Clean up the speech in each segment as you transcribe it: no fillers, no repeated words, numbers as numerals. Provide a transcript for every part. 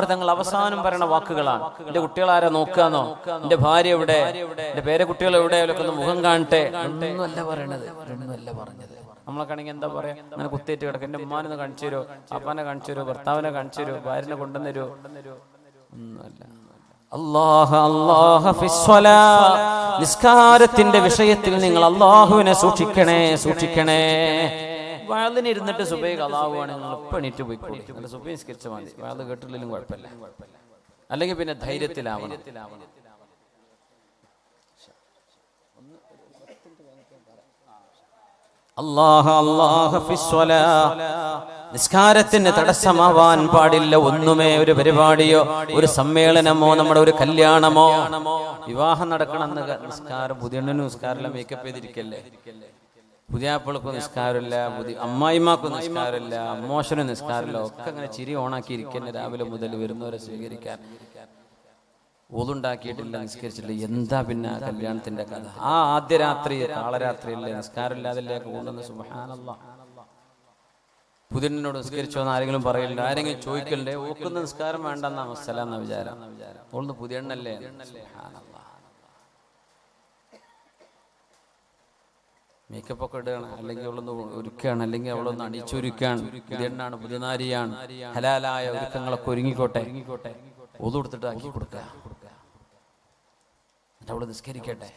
തങ്ങൾ അവസാനം പറയുന്ന വാക്കുകളാണ്. എന്റെ കുട്ടികളാരെ നോക്കാന്നോ, എന്റെ ഭാര്യ എവിടെ, എന്റെ പേരക്കുട്ടികൾ എവിടെ, അവരൊക്കെ ഒന്ന് മുഖം കാണട്ടെ ഒന്നുമല്ല പറയണത്, ഒന്നുമല്ല പറഞ്ഞത്. നമ്മളൊക്കെയാണെങ്കിൽ എന്താ പറയാ, അങ്ങനെ കുത്തേറ്റ് കിടക്കും. എന്റെ ഉമ്മാനെ കാണിച്ചു തരുമോ, അപ്പാനെ കാണിച്ചു തരുമോ, ഭർത്താവിനെ കാണിച്ചു തരുമോ, ഭാര്യനെ കൊണ്ടുവന്നരുമോ, ഒന്നുമല്ല. നിസ്കാരത്തിന്റെ വിഷയത്തിൽ നിങ്ങൾ അള്ളാഹുവിനെ സൂക്ഷിക്കണേ, സൂക്ഷിക്കണേ. വയലിന് ഇരുന്നിട്ട് സുബൈ കളാവുകയാണ്, നിങ്ങൾ ഇപ്പം എണീറ്റ് പോയിക്കോളി. സുബൈ നിസ്കരിച്ച മതി, വയല് കേട്ടില്ലെങ്കിലും കുഴപ്പമില്ല. അല്ലെങ്കിൽ പിന്നെ ധൈര്യത്തിലാവണം. നിസ്കാരത്തിന് തടസ്സമാവാൻ പാടില്ല ഒന്നുമേ. ഒരു പരിപാടിയോ ഒരു സമ്മേളനമോ നമ്മുടെ ഒരു കല്യാണമോ വിവാഹം നടക്കണമെന്ന് നിസ്കാരം, പുതിയണ്ണനും നിസ്കാരമില്ല, മേക്കപ്പ് ചെയ്തിരിക്കല്ലേ, പുതിയാപ്പിളക്കും നിസ്കാരമില്ല, അമ്മായിമാക്കും നിസ്കാരമില്ല, അമ്മോശനും നിസ്കാരമില്ല, ഒക്കെ അങ്ങനെ ചിരി ഓണാക്കി ഇരിക്കുന്ന രാവിലെ മുതൽ വരുന്നവരെ സ്വീകരിക്കാൻ ഓതുണ്ടാക്കിയിട്ടില്ല, നിസ്കരിച്ചിട്ടില്ല. എന്താ പിന്നെ കല്യാണത്തിന്റെ കഥ? ആ ആദ്യ രാത്രി കാളരാത്രിയല്ലേ, നിസ്കാരമില്ലാതല്ലേ കൊണ്ടുവന്ന്. സുബ്ഹാനല്ലാഹ്. പുതിയനോട് നിസ്കരിച്ചോന്ന് ആരെങ്കിലും പറയലുണ്ട്, ആരെങ്കിലും ചോദിക്കലുണ്ടേ? ഓക്കുന്ന നിസ്കാരം വേണ്ടെന്നാ മസ്സലാന്ന വിചാരം. ഓളന്ന് പുതിയണ്ണല്ലേ. മേക്കപ്പ് ഒക്കെ ഇടുകയാണ്, അല്ലെങ്കിൽ അവളൊന്ന് ഒരുക്കുകയാണ്, അല്ലെങ്കിൽ അവളൊന്ന് അണിച്ചൊരുക്കുകയാണ്. പുതിയണ്ണാണ്, പുതിയനാരിയാണ്, ഹലാലായ ഒരുക്കങ്ങളൊക്കെ ഒരുങ്ങിക്കോട്ടെ. ഒതു കൊടുത്തിട്ട് ആക്കി കൊടുക്കുക, അവള് നിസ്കരിക്കട്ടെ.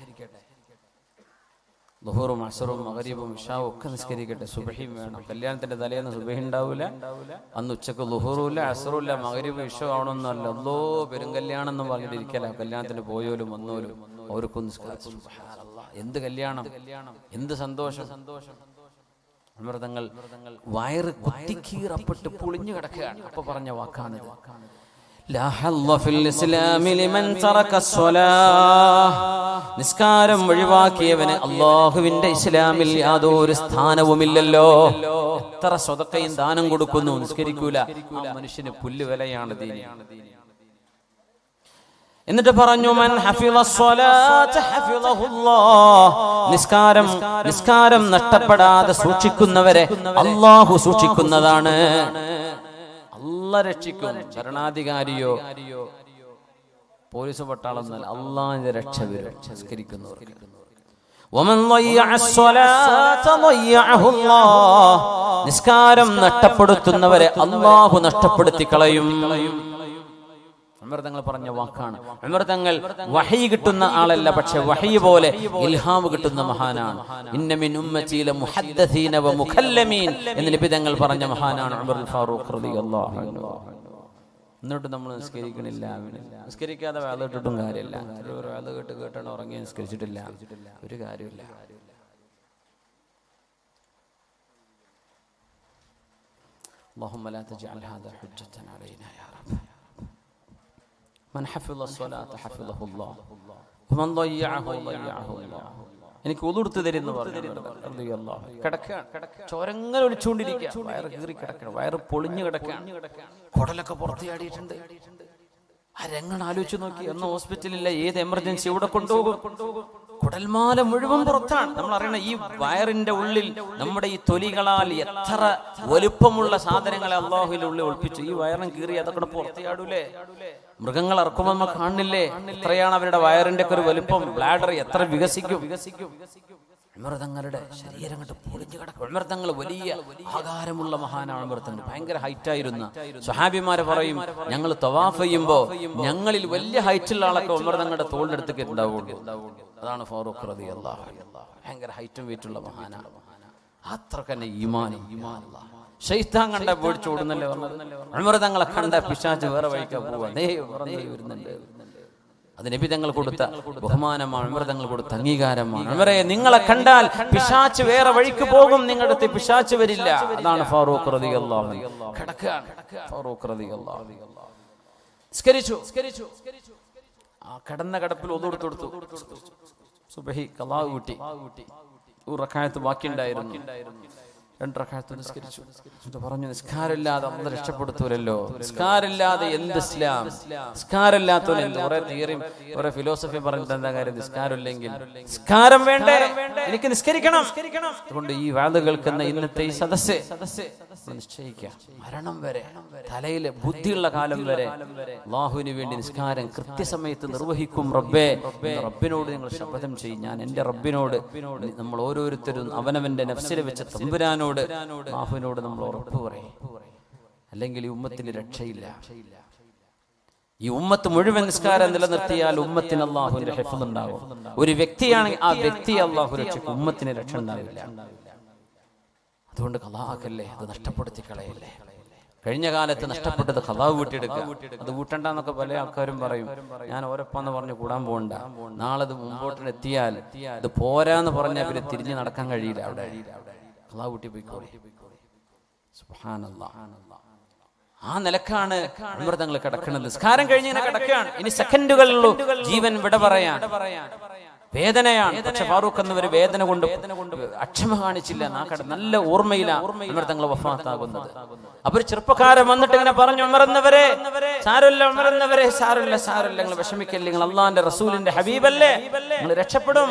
ളുഹറും അസ്റും മഗ്രിബും ഇശാവും ഒക്കെ നിസ്കരിക്കട്ടെ. സുബ്ഹിയും വേണം. കല്യാണത്തിന്റെ തലേന്ന് സുബ്ഹി ഉണ്ടാവില്ല, അന്ന് ഉച്ചക്ക് ളുഹറുമില്ല, അസ്റുമില്ല, മഗ്രിബും ഇശാവും ആവണമെന്നല്ല. അല്ലോ പെരുങ്കല്യാണം എന്ന് പറഞ്ഞിട്ടിരിക്കല. കല്യാണത്തിന് പോയോലും വന്നോലും അവർക്കും നിസ്കരിച്ചു. സുബ്ഹാനല്ലാഹ്. എന്ത് കല്യാണം, എന്ത് സന്തോഷം. അമൃതങ്ങൾ വയറ് കുത്തിക്കീറപ്പെട്ട് പൊളിഞ്ഞു കിടക്കുകയാണ്. അപ്പൊ പറഞ്ഞ വാക്കാണിത്. നിസ്കാരം ഒഴിവാക്കിയവന് അല്ലാഹുവിന്റെ ഇസ്ലാമിൽ യാതൊരു സ്ഥാനവുമില്ലല്ലോ. എത്ര സ്വതക്കയും ദാനം കൊടുക്കുന്നു, നിസ്കരിക്കൂല. ആ മനുഷ്യന് പുല്ല് വിലയാണ് ദീൻ. എന്നിട്ട് പറഞ്ഞു, മൻ ഹഫിളസ്സലാത ഹഫിളഹുല്ലാഹ്. നിസ്കാരം നഷ്ടപ്പെടാതെ സൂക്ഷിക്കുന്നവരെ അല്ലാഹു സൂക്ഷിക്കുന്നതാണ്. അല്ലാഹ് രക്ഷിക്കും. ഭരണാധികാരിയോ പോലീസ് പട്ടാളം എന്നല്ല, അല്ലാഹുവിന്റെ രക്ഷ വരും സംസ്കരിക്കുന്നവർക്ക്. നിസ്കാരം നഷ്ടപ്പെടുത്തുന്നവരെ അല്ലാഹു നഷ്ടപ്പെടുത്തി കളയും. തങ്ങൾ പറഞ്ഞ വാക്കാണ്. തങ്ങൾ വഹി കിട്ടുന്ന ആളല്ല, പക്ഷെ വഹി പോലെ ഇൽഹാം കിട്ടുന്ന മഹാനാണ്. ഇന്ന മിൻ ഉമ്മതി ലമുഹദ്ദസീന വമുഖല്ലമീൻ എന്ന് നബി തങ്ങൾ പറഞ്ഞ മഹാനാണ് ഉമറുൽ ഫാറൂഖ് റളിയല്ലാഹു അൻഹു. എന്നിട്ട് നമ്മൾ നിസ്കരിക്കണില്ല, നിസ്കരിക്കാതെ വേല കേട്ടിട്ടും കാര്യമില്ല. ഒരു വേല കേട്ടാണ് ഉറങ്ങി, നിസ്കരിച്ചിട്ടില്ല, ഒരു കാര്യമില്ല. اللهم لا تجعل هذا حجة علينا يا رب. من حفظ الصلاة حفظه الله ومن ضيعه ضيعه الله. എനിക്ക് ഉളുർത്ത് തരുന്നു പറഞ്ഞു. ചോരങ്ങൾ ഒളിച്ചുകൊണ്ടിരിക്കുക, വയറ് കീറി കിടക്കണം, വയറ് പൊളിഞ്ഞു കിടക്കുകയാണ്, കുടലൊക്കെ പുറത്തിയാടിയിട്ടുണ്ട്. ആ രംഗം ആലോചിച്ച് നോക്കി. ഒന്ന് ഹോസ്പിറ്റലില്ല, ഏത് എമർജൻസി ഇവിടെ കൊണ്ടുപോകും? കുടൽമാല മുഴുവൻ പുറത്താണ്. നമ്മൾ അറിയണം, ഈ വയറിന്റെ ഉള്ളിൽ നമ്മുടെ ഈ തൊലികളാൽ എത്ര വലുപ്പമുള്ള സാധനങ്ങളെ അല്ലാഹുവിന്റെ ഉള്ളിൽ ഒളിപ്പിച്ചു. ഈ വയറും കീറി അതൊക്കെ പുറത്തിയാടൂലേ? മൃഗങ്ങൾ ഇറക്കുമ്പോൾ നമ്മൾ കാണില്ലേ എത്രയാണ് അവരുടെ വയറിന്റെ ഒക്കെ ഒരു വലുപ്പം, ബ്ലാഡർ എത്ര വികസിക്കും. തങ്ങളുടെ ശരീരം കണ്ട് പൊളിഞ്ഞു കിടക്കും. തങ്ങൾ വലിയ ആകാരമുള്ള മഹാനാണ്. തങ്ങൾ ഭയങ്കര ഹൈറ്റായിരുന്ന സ്വഹാബിമാരെ പറയും, ഞങ്ങൾ തവാഫ് ചെയ്യുമ്പോ ഞങ്ങളിൽ വലിയ ഹൈറ്റുള്ള ആളൊക്കെ തങ്ങളുടെ തോളിന്റെ അടുത്തേക്ക് ഉണ്ടാവുള്ളൂ. അതാണ് ഫാറൂഖ് റളിയല്ലാഹു അൻഹു. ഭയങ്കര ഹൈറ്റും വെയിറ്റുള്ള മഹാനാണ്. അത്ര തന്നെ ഈമാൻ. ശൈത്താൻ കണ്ട പേടിച്ചോടുന്നല്ലേ പറഞ്ഞത്. തങ്ങളെ കണ്ട പിശാച് വേറെ വഴിക്കാൻ പോവാ വരുന്നുണ്ട്. അത് നബി തങ്ങൾ കൊടുത്ത ബഹുമാനമാണ്, തങ്ങൾ കൊടുത്ത അംഗീകാരമാണ്. നിങ്ങളെ കണ്ടാൽ പിശാച് വേറെ വഴിക്ക് പോകും, നിങ്ങളുടെ അടുത്ത് പിശാച് വരില്ല. അതാണ് ഫാറൂഖ് റളിയല്ലാഹു അൻഹു. ഫാറൂഖ് റളിയല്ലാഹു അൻഹു സ്കരിച്ചു. ആ കടന്ന കടപ്പിൽ ഒതുകൊടുത്തു കൊടുത്തു. സുബ്ഹി ഖളാ കൂട്ടി, ഒരു റക്അത്ത് ബാക്കിയുണ്ടായിരുന്നു. 2 റക്അത്ത് നിസ്കരിച്ചു. എന്നിട്ട് പറഞ്ഞു, നിസ്കാരമില്ലാതെ അള്ളാഹു രക്ഷപ്പെടുത്തൂലല്ലോ. നിസ്കാരമില്ലാതെ എന്ത് ഇസ്ലാം, നിസ്കാരമില്ലാത്തവൻ എന്ത്? കുറെ തിയറിയും കുറെ ഫിലോസഫി പറഞ്ഞിട്ട് എന്താ കാര്യം? നിസ്കാരമില്ലെങ്കിൽ നിസ്കാരം വേണ്ടേ, എനിക്ക് നിസ്കരിക്കണം. അതുകൊണ്ട് ഈ വാദ കേൾക്കുന്ന ഇന്നത്തെ ഈ സദസ്സ് നിശ്ചയിക്കുക, മരണം വരെ, തലയിലെ ബുദ്ധിയുള്ള കാലം വരെ അല്ലാഹുവിന് വേണ്ടി നിസ്കാരം കൃത്യസമയത്ത് നിർവഹിക്കും റബ്ബേ. റബ്ബിനോട് നിങ്ങൾ ശപഥം ചെയ്യും. ഞാൻ എൻ്റെ റബ്ബിനോട്, നമ്മൾ ഓരോരുത്തരും അവനവന്റെ നഫ്സിനെ വെച്ച തമ്പുരാനോട്, അല്ലാഹുവിനോട് നമ്മൾ ഉറപ്പ് പറയും. അല്ലെങ്കിൽ ഈ ഉമ്മത്തിന് രക്ഷയില്ല. ഈ ഉമ്മത്ത് മുഴുവൻ നിസ്കാരം നിലനിർത്തിയാൽ ഉമ്മത്തിന് അല്ലാഹുവിന്റെ ഹിഫ്ള് ഉണ്ടാവും. ഒരു വ്യക്തിയാണെങ്കിൽ ആ വ്യക്തി അല്ലാഹു രക്ഷിക്കും, ഉമ്മത്തിന് രക്ഷ ഉണ്ടാവില്ല. അതുകൊണ്ട് ഖലാഅല്ലേ, അത് നഷ്ടപ്പെടുത്തി കളയല്ലേ. കഴിഞ്ഞ കാലത്ത് നഷ്ടപ്പെട്ടത് ഖലാ വീട്ടിയെടുക്കുക. അത് വീട്ടണ്ടെന്നൊക്കെ പല ആൾക്കാരും പറയും. ഞാൻ ഓരപ്പാന്ന് പറഞ്ഞ് കൂടാൻ പോകണ്ട. നാളെ അത് മുമ്പോട്ട് എത്തിയാൽ ഇത് പോരാന്ന് പറഞ്ഞാൽ പിന്നെ തിരിഞ്ഞു നടക്കാൻ കഴിയില്ല. അവിടെ ഖലാ വീട്ടി പോയിക്കോളി. സുബ്ഹാനല്ലാഹ്. ആ നിലക്കാണ് അമൃതങ്ങൾ കിടക്കുന്നത്. നിസ്കാരം കഴിഞ്ഞ് കിടക്കുകയാണ്. ഇനി സെക്കൻഡുകളിലുള്ളൂ ജീവൻ വിട പറയാൻ. വേദനയാണ്. പക്ഷെ ഫാറൂഖ് എന്നവർ വേദന കൊണ്ട് അക്ഷമ കാണിച്ചില്ല. നല്ല ഓർമ്മയിലാണ് അമൃതങ്ങൾ വഫാത്താകുന്നത്. അവർ ചെറുപ്പക്കാരൻ വന്നിട്ട് ഇങ്ങനെ പറഞ്ഞു, ഉമറന്നവരെ സാരമില്ല, ഉമറന്നവരെ സാരമില്ല, സാരമില്ല, നിങ്ങൾ വിഷമിക്കല്ലേ, നിങ്ങൾ അള്ളാന്റെ റസൂലിന്റെ ഹബീബല്ലേ, നിങ്ങൾ രക്ഷപ്പെടും.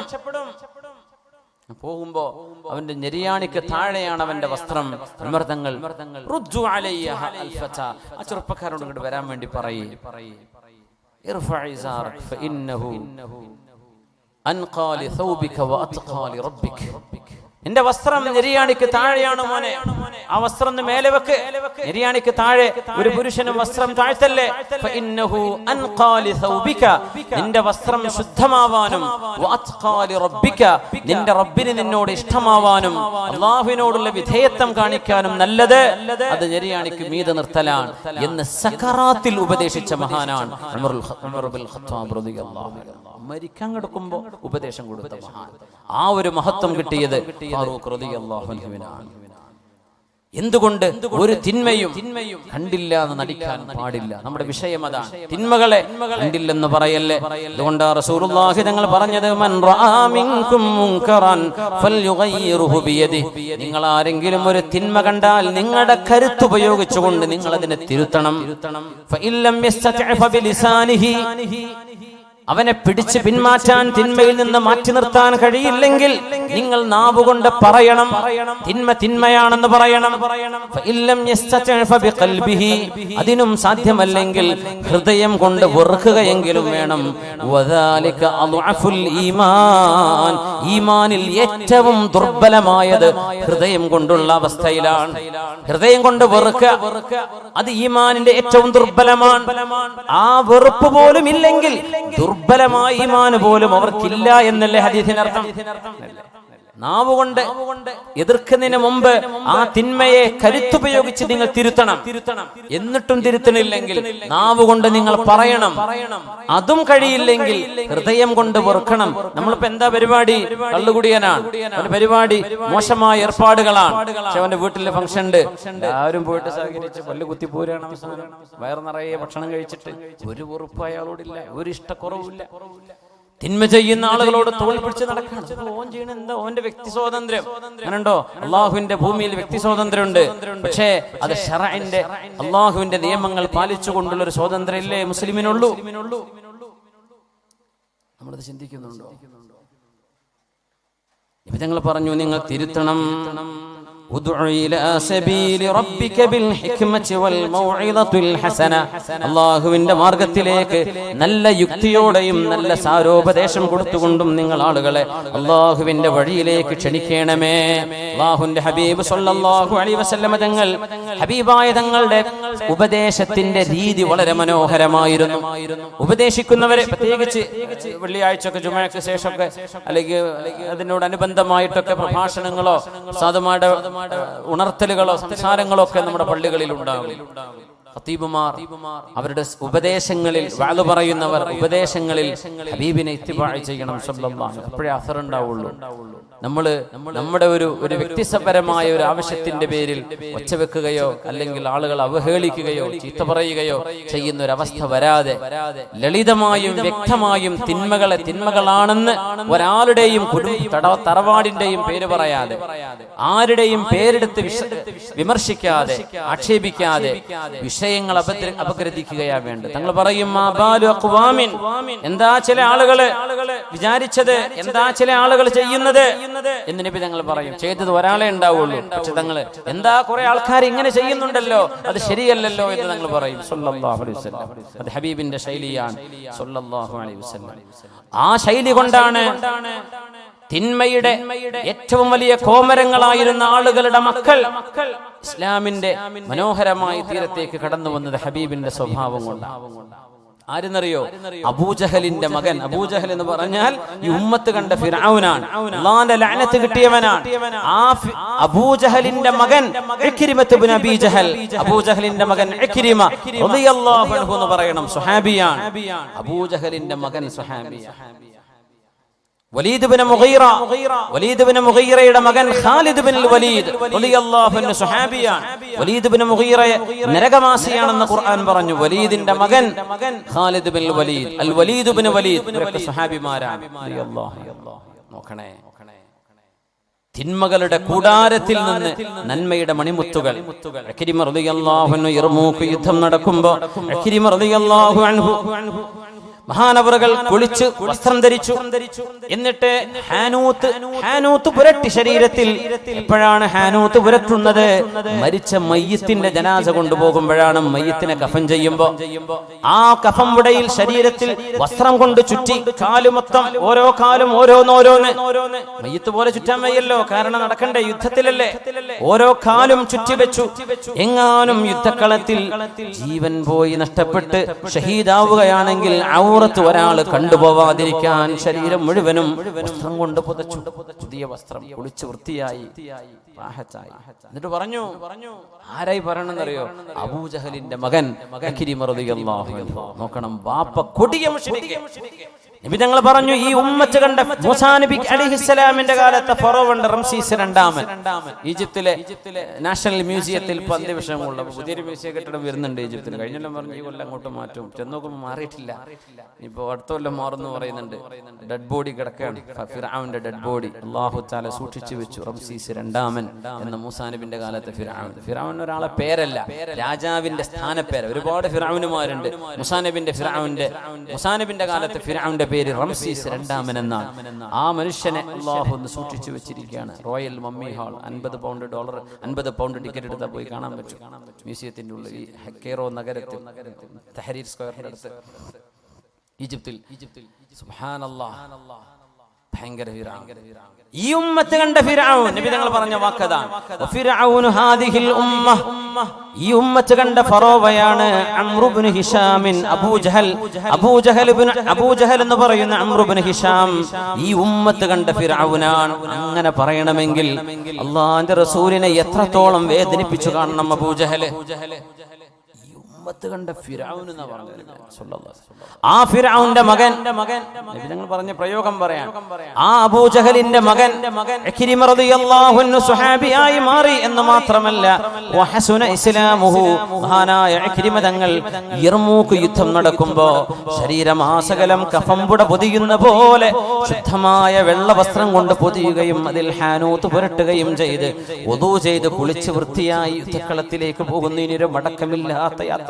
പോകുമ്പോ അവന്റെ ഞെരിയാണിക്ക് താഴെയാണ് അവന്റെ വസ്ത്രം. അമൃതങ്ങൾ ആ ചെറുപ്പക്കാരോട് ഇങ്ങോട്ട് വരാൻ വേണ്ടി പറയേ, എന്റെ വസ്ത്രം നെരിയാണിക്ക് താഴെയാണ് മോനെ, ആ വസ്ത്രം മേലെ വെക്ക്. നെരിയാണിക്ക് താഴെ ഒരു പുരുഷനും വസ്ത്രം താഴ്ത്തല്ലേ. നിന്റെ വസ്ത്രം ശുദ്ധമാവാനും നിന്റെ റബ്ബിന് നിന്നോട് ഇഷ്ടമാവാനും അല്ലാഹുവിനോടുള്ള വിധേയത്വം കാണിക്കാനും നല്ലത് അത് നെരിയാണിക്ക് മീതെ നിർത്തലാണ് എന്ന് സക്കറാത്തിൽ ഉപദേശിച്ച മഹാനാണ് ഉമർ ഇബ്നുൽ ഖത്താബ് റളിയല്ലാഹു അൻഹു. മരിക്കാൻ കിടക്കുമ്പോ ഉപദേശം കൊടുത്ത മഹാൻ. ആ ഒരു മഹത്വം കിട്ടിയത് ഫാറൂഖ് റളിയല്ലാഹു അൻഹുവിനാണ്. എന്തുകൊണ്ട്? ഒരു തിന്മയും കണ്ടില്ല എന്ന് നടിക്കാൻ പാടില്ല. നമ്മുടെ വിഷയം അതാണ്. തിന്മകളെ കണ്ടില്ലെന്ന് പറയല്ലേ. അതുകൊണ്ട് റസൂലുള്ളാഹി തങ്ങൾ പറഞ്ഞത്, മൻ റആ മിൻകും മുൻകറൻ ഫൽയുഗയ്യിറുഹു ബിയദിഹി. നിങ്ങൾ ആരെങ്കിലും ഒരു തിന്മ കണ്ടാൽ നിങ്ങളുടെ കരുത്ത് ഉപയോഗിച്ചുകൊണ്ട് നിങ്ങൾ അതിനെ തിരുത്തണം. ഫഇല്ലം യസ്തതിഅ ഫബിലിസാനിഹി. അവനെ പിടിച്ച് പിന്മാറ്റാൻ, തിന്മയിൽ നിന്ന് മാറ്റി നിർത്താൻ കഴിയില്ലെങ്കിൽ നിങ്ങൾ നാവുകൊണ്ട് പറയണം, തിന്മ തിന്മയാണെന്ന് പറയണം. അതിനും സാധ്യമല്ലെങ്കിൽ ഹൃദയം കൊണ്ട് വെറുക്കുകയെങ്കിലും വേണം. ഈമാനിൽ ഏറ്റവും ദുർബലമായത് ഹൃദയം കൊണ്ടുള്ള അവസ്ഥയിലാണ്. ഹൃദയം കൊണ്ട് വെറുക്കുക, അത് ഈമാനിന്റെ ഏറ്റവും ദുർബലമാണ്. ആ വെറുപ്പ് പോലും ഇല്ലെങ്കിൽ ദുർബലമായ ഈമാൻ പോലും അവർക്കില്ല എന്നല്ലേ ഹദീസിനർത്ഥം. നാവുകൊണ്ട് എതിർക്കുന്നതിന് മുമ്പ് ആ തിന്മയെ കരുത്തുപയോഗിച്ച് നിങ്ങൾ തിരുത്തണം. എന്നിട്ടും തിരുത്തണില്ലെങ്കിൽ നാവുകൊണ്ട് നിങ്ങൾ പറയണം. അതും കഴിയില്ലെങ്കിൽ ഹൃദയം കൊണ്ട് വെറുക്കണം. നമ്മളിപ്പോ എന്താ പരിപാടി? കള്ളുകുടിയനാണ്, അവന്റെ പരിപാടി മോശമായ ഏർപ്പാടുകളാണ്. പക്ഷെ അവന്റെ വീട്ടിലെ ഫംഗ്ഷൻ ഉണ്ട്, ആരും പോയിട്ട് സഹകരിച്ച് പല്ല് കുത്തി പോരാണ്. വയറ് നിറയെ ഭക്ഷണം കഴിച്ചിട്ട് ഒരു വെറുപ്പ് അയാളോടില്ല, ഒരു ഇഷ്ടക്കുറവില്ല. തിന്മ ചെയ്യുന്ന ആളുകളോട് തോൾ പിടിച്ച് നടക്കണം. ഓൻ ചെയ്യണ എന്താ? ഓന്റെ വ്യക്തി സ്വാതന്ത്ര്യം അങ്ങനെയുണ്ടോ? അള്ളാഹുവിന്റെ ഭൂമിയിൽ വ്യക്തി സ്വാതന്ത്ര്യം ഉണ്ട്. പക്ഷേ അത് ശറഇന്റെ അള്ളാഹുവിന്റെ നിയമങ്ങൾ പാലിച്ചുകൊണ്ടുള്ള ഒരു സ്വാതന്ത്ര്യം ഇല്ലേ മുസ്ലിമിനുള്ളൂ? നമ്മളത് ചിന്തിക്കുന്നുണ്ടോ? ഞങ്ങൾ പറഞ്ഞു, നിങ്ങൾ തിരുത്തണം. അല്ലാഹുവിന്റെ മാർഗത്തിലേക്ക് നല്ല യുക്തിയോടെയും നല്ല സാരോപദേശം കൊടുത്തുകൊണ്ടും നിങ്ങൾ ആളുകളെ അല്ലാഹുവിന്റെ വഴിയിലേക്ക് ക്ഷണിക്കണമേ. അല്ലാഹുവിന്റെ ഹബീബ് സ്വല്ലല്ലാഹു അലൈഹി വസല്ലം തങ്ങൾ, ഹബീബായ തങ്ങളുടെ ഉപദേശത്തിന്റെ രീതി വളരെ മനോഹരമായിരുന്നു. ഉപദേശിക്കുന്നവരെ പ്രത്യേകിച്ച് വെള്ളിയാഴ്ചയൊക്കെ ജുമഅക്ക് ശേഷമൊക്കെ അല്ലെങ്കിൽ അതിനോടനുബന്ധമായിട്ടൊക്കെ പ്രഭാഷണങ്ങളോ സാധുമാരുടെ ഉണർത്തലുകളോ സംസാരങ്ങളോ ഒക്കെ നമ്മുടെ പള്ളികളിൽ ഉണ്ടാകും. ഖതീബുമാർ അവരുടെ ഉപദേശങ്ങളിൽ വഅദ് പറയുന്നവർ ഉപദേശങ്ങളിൽ ഹബീബിനെ ഇത്തിബാഅ് ചെയ്യണം സല്ലല്ലാഹു അലൈഹി വസല്ലം. അപ്പോഴേ അസർ ഉണ്ടാവുള്ളൂ. നമ്മുടെ ഒരു വ്യക്തിപരമായ ഒരു ആവശ്യത്തിന്റെ പേരിൽ ഒച്ചവെക്കുകയോ അല്ലെങ്കിൽ ആളുകൾ അവഹേളിക്കുകയോ ചീത്ത പറയുകയോ ചെയ്യുന്ന ഒരു അവസ്ഥ വരാതെ ലളിതമായും വ്യക്തമായും തിന്മകളാണെന്ന് ഒരാളുടെയും തറവാടിന്റെയും പേര് പറയാതെ ആരുടെയും പേരെടുത്ത് വിമർശിക്കാതെ ആക്ഷേപിക്കാതെ വിഷയങ്ങൾ അപഗ്രഥിക്കുകയാണ് വേണ്ടത്. തങ്ങൾ പറയും എന്താ ചില ആളുകള് വിചാരിച്ചത്, എന്താ ചില ആളുകൾ ചെയ്യുന്നത് എന്ന് നബി തങ്ങൾ പറയും. ചെയ്തത് ഒരാളെ ഉണ്ടാവുള്ളൂ, പക്ഷെ തങ്ങൾ എന്താ കുറെ ആൾക്കാർ ഇങ്ങനെ ചെയ്യുന്നുണ്ടല്ലോ, അത് ശരിയല്ലല്ലോ എന്ന് തങ്ങൾ പറയും സല്ലല്ലാഹു അലൈഹി വസല്ലം. അത് ഹബീബിന്റെ ശൈലിയാണ് സല്ലല്ലാഹു അലൈഹി വസല്ലം. ആ ശൈലി കൊണ്ടാണ് തിന്മയുടെ ഏറ്റവും വലിയ കോമരങ്ങളായിരുന്ന ആളുകളുടെ മക്കൾ ഇസ്ലാമിന്റെ മനോഹരമായ തീരത്തേക്ക് കടന്നു വന്നത് ഹബീബിന്റെ സ്വഭാവം കൊണ്ടാണ്. ആരെന്നറിയോ? അബൂജഹലിന്റെ മകൻ. അബൂജഹൽ എന്ന് പറഞ്ഞാൽ ഈ ഉമ്മത്ത് കണ്ട ഫിർഔനാണ്, അല്ലാഹുവിന്റെ ലഅനത്ത് കിട്ടിയവനാണ്. ആ അബൂജഹലിന്റെ മകൻ ഇക്രിമത്ത് ഇബ്നു അബീ ജഹൽ, അബൂജഹലിന്റെ മകൻ ഇക്രിമ റളിയല്ലാഹു അൻഹു എന്ന് പറയണം, സ്വഹാബിയാണ്. അബൂജഹലിന്റെ മകൻ സ്വഹാബിയാണ്. വലീദ് ഇബ്നു മുഗീറയുടെ മകൻ ഖാലിദ് ഇബ്നുൽ വലീദ് റളിയല്ലാഹു അൻഹു സ്വഹാബിയാണ്. വലീദ് ഇബ്നു മുഗീറ നരകവാസിയാണെന്ന് ഖുർആൻ പറഞ്ഞു. വലീദിന്റെ മകൻ ഖാലിദ് ഇബ്നുൽ വലീദ്, അൽ വലീദ് ഇബ്നു വലീദ്, ഇവരൊക്കെ സ്വഹാബിമാരാണ് റളിയല്ലാഹു അൻഹു. നോക്കണേ, തിന്മകളുടെ കൂടാരത്തിൽ നിന്ന് നന്മയുടെ മണിമുത്തുകൾ. ഇക്രിമ റളിയല്ലാഹു അൻഹു യർമൂക്ക് യുദ്ധം നടക്കുമ്പോൾ ഇക്രിമ റളിയല്ലാഹു അൻഹു മഹാനവറുകൾ കുളിച്ച് വസ്ത്രം ധരിച്ചു. എന്നിട്ട് ഹാനൂത്ത് പുരട്ടി ശരീരത്തിൽ. എപ്പോഴാണ് ഹാനൂത്ത് പുരട്ടുന്നത്? മരിച്ച മയ്യത്തിന്റെ ജനാസ കൊണ്ടുപോകുമ്പോഴാണ്. മയ്യത്തിനെ കഫൻ ചെയ്യുമ്പോ ആ കഫം ഉടയിൽ ശരീരത്തിൽ വസ്ത്രം കൊണ്ട് ചുറ്റി, കാല് മൊത്തം, ഓരോ കാലും ഓരോന്നോരോന്ന്. മയ്യത്ത് പോലെ ചുറ്റാൻ വയ്യല്ലോ, കാരണം നടക്കണ്ടേ, യുദ്ധത്തിലല്ലേ. ഓരോ കാലും ചുറ്റിവെച്ചു. എങ്ങാനും യുദ്ധക്കളത്തിൽ ജീവൻ പോയി നഷ്ടപ്പെട്ട് ഷഹീദാവുകയാണെങ്കിൽ ഒരാൾ കണ്ടുപോവാതിരിക്കാൻ ശരീരം മുഴുവനും വസ്ത്രം കൊണ്ട് പുതച്ചു. പുതിയ വസ്ത്രം, കുളിച്ച് വൃത്തിയായി. എന്നിട്ട് പറഞ്ഞു, ആരായി പറയണമെന്നറിയോ? അബൂജഹലിന്റെ മകൻ ഇക്രിമ റളിയല്ലാഹു അൻഹു. നോക്കണം, വാപ്പ കൊടിയ മുശ്രിക്ക്. നബി തങ്ങൾ പറഞ്ഞു, ഈ ഉമ്മത്ത് കണ്ട മൂസാ നബി അലൈഹിസ്സലാമിന്റെ കാലത്തെ ഫറോവണ്ട് റംസീസ് രണ്ടാമൻ. ഈജിപ്തിലെ നാഷണൽ മ്യൂസിയത്തിൽ അന്ത്യവിഷയമുള്ള പുതിയൊരു മ്യൂസിയം കെട്ടിടം വരുന്നുണ്ട് ഈജിപ്തിൽ. കഴിഞ്ഞെല്ലാം പറഞ്ഞു ഈ കൊല്ലം അങ്ങോട്ട് മാറ്റും. ചെന്ന് നോക്കുമ്പോൾ മാറിയിട്ടില്ല, ഇപ്പൊ അടുത്ത കൊല്ലം മാറുന്നു പറയുന്നുണ്ട്. ഡെഡ് ബോഡി കിടക്കുകയാണ്, ഫിർഔന്റെ ഡെഡ് ബോഡി അല്ലാഹു തആല സൂക്ഷിച്ചു വെച്ചു. റംസീസ് രണ്ടാമൻ എന്ന മൂസാ നബിന്റെ കാലത്തെ ഫിർഔൻ. ഫിർഔൻ ഒരാളെ പേരല്ല, രാജാവിന്റെ സ്ഥാനപ്പേര്. ഒരുപാട് ഫിർഔനുമാരുണ്ട്. മൂസാ നബിന്റെ കാലത്തെ ഫിർഔന്റെ പേര് റംസീസ് രണ്ടാമൻ എന്നാണ്. ആ മനുഷ്യനെ അല്ലാഹു ഒന്ന് സൂക്ഷിച്ചു വെച്ചിരിക്കുകയാണ്. Royal mummy hall. $50 ടിക്കറ്റ് എടുത്താൽ പോയി കാണാൻ പറ്റും മ്യൂസിയത്തിന്റെ ഉള്ളിൽ. ഈ കെയ്റോ നഗരത്തിൽ തഹരീർ സ്ക്വയറിന്റെ അടുത്ത് ഈജിപ്തിൽ. സുബ്ഹാനല്ലാഹ്, ഭയങ്കര ഫിർഔൻ. ഈ ഉമ്മത്ത് കണ്ട ഫിർഔൻ. നബി തങ്ങൾ പറഞ്ഞ വാക്കതാണ്, ഫിർഔൻ ഹാദിഹിൽ ഉമ്മ. ഈ ഉമ്മത്ത് കണ്ട ഫറോവയാണ് അംറു ഇബ്നു ഹിശാം. അബൂജഹൽ എന്ന് പറയുന്ന അംറു ഇബ്നു ഹിശാം ഈ ഉമ്മത്ത് കണ്ട ഫിർഔനാണ്. അങ്ങനെ പറയണമെങ്കിൽ അല്ലാഹുവിന്റെ റസൂലിനെ എത്രത്തോളം വേദനിപ്പിച്ചു കാണണം അബൂജഹൽ. ഉമ്മത്ത് കണ്ട ഫിർഔൻ എന്ന് പറഞ്ഞത്. ആ ഫിർഔന്റെ മകൻ, നബി തങ്ങൾ പറഞ്ഞ പ്രയോഗം പറയാം, ആ അബൂജഹലിന്റെ മകൻ ഇക്രിമ റളിയല്ലാഹു അൻഹു സ്വഹാബിയായി മാറി എന്ന് മാത്രമല്ല, വഹസുന ഇസ്ലാമുഹു. മഹാനായ ഇക്രിമ തങ്ങൾ യർമൂക്ക് യുദ്ധം നടക്കുമ്പോ ശരീരമാസകലം കഫംപുട പൊതിയുന്ന പോലെ ശുദ്ധമായ വെള്ള വസ്ത്രം കൊണ്ട് പൊതിയുകയും അതിൽ ഹാനൂത്ത് പുരട്ടുകയും ചെയ്ത് വുദൂ ചെയ്ത് കുളിച്ച് വൃത്തിയായി യുദ്ധക്കളത്തിലേക്ക് പോകുന്നതിനൊരു മടക്കമില്ലാത്ത യാത്ര.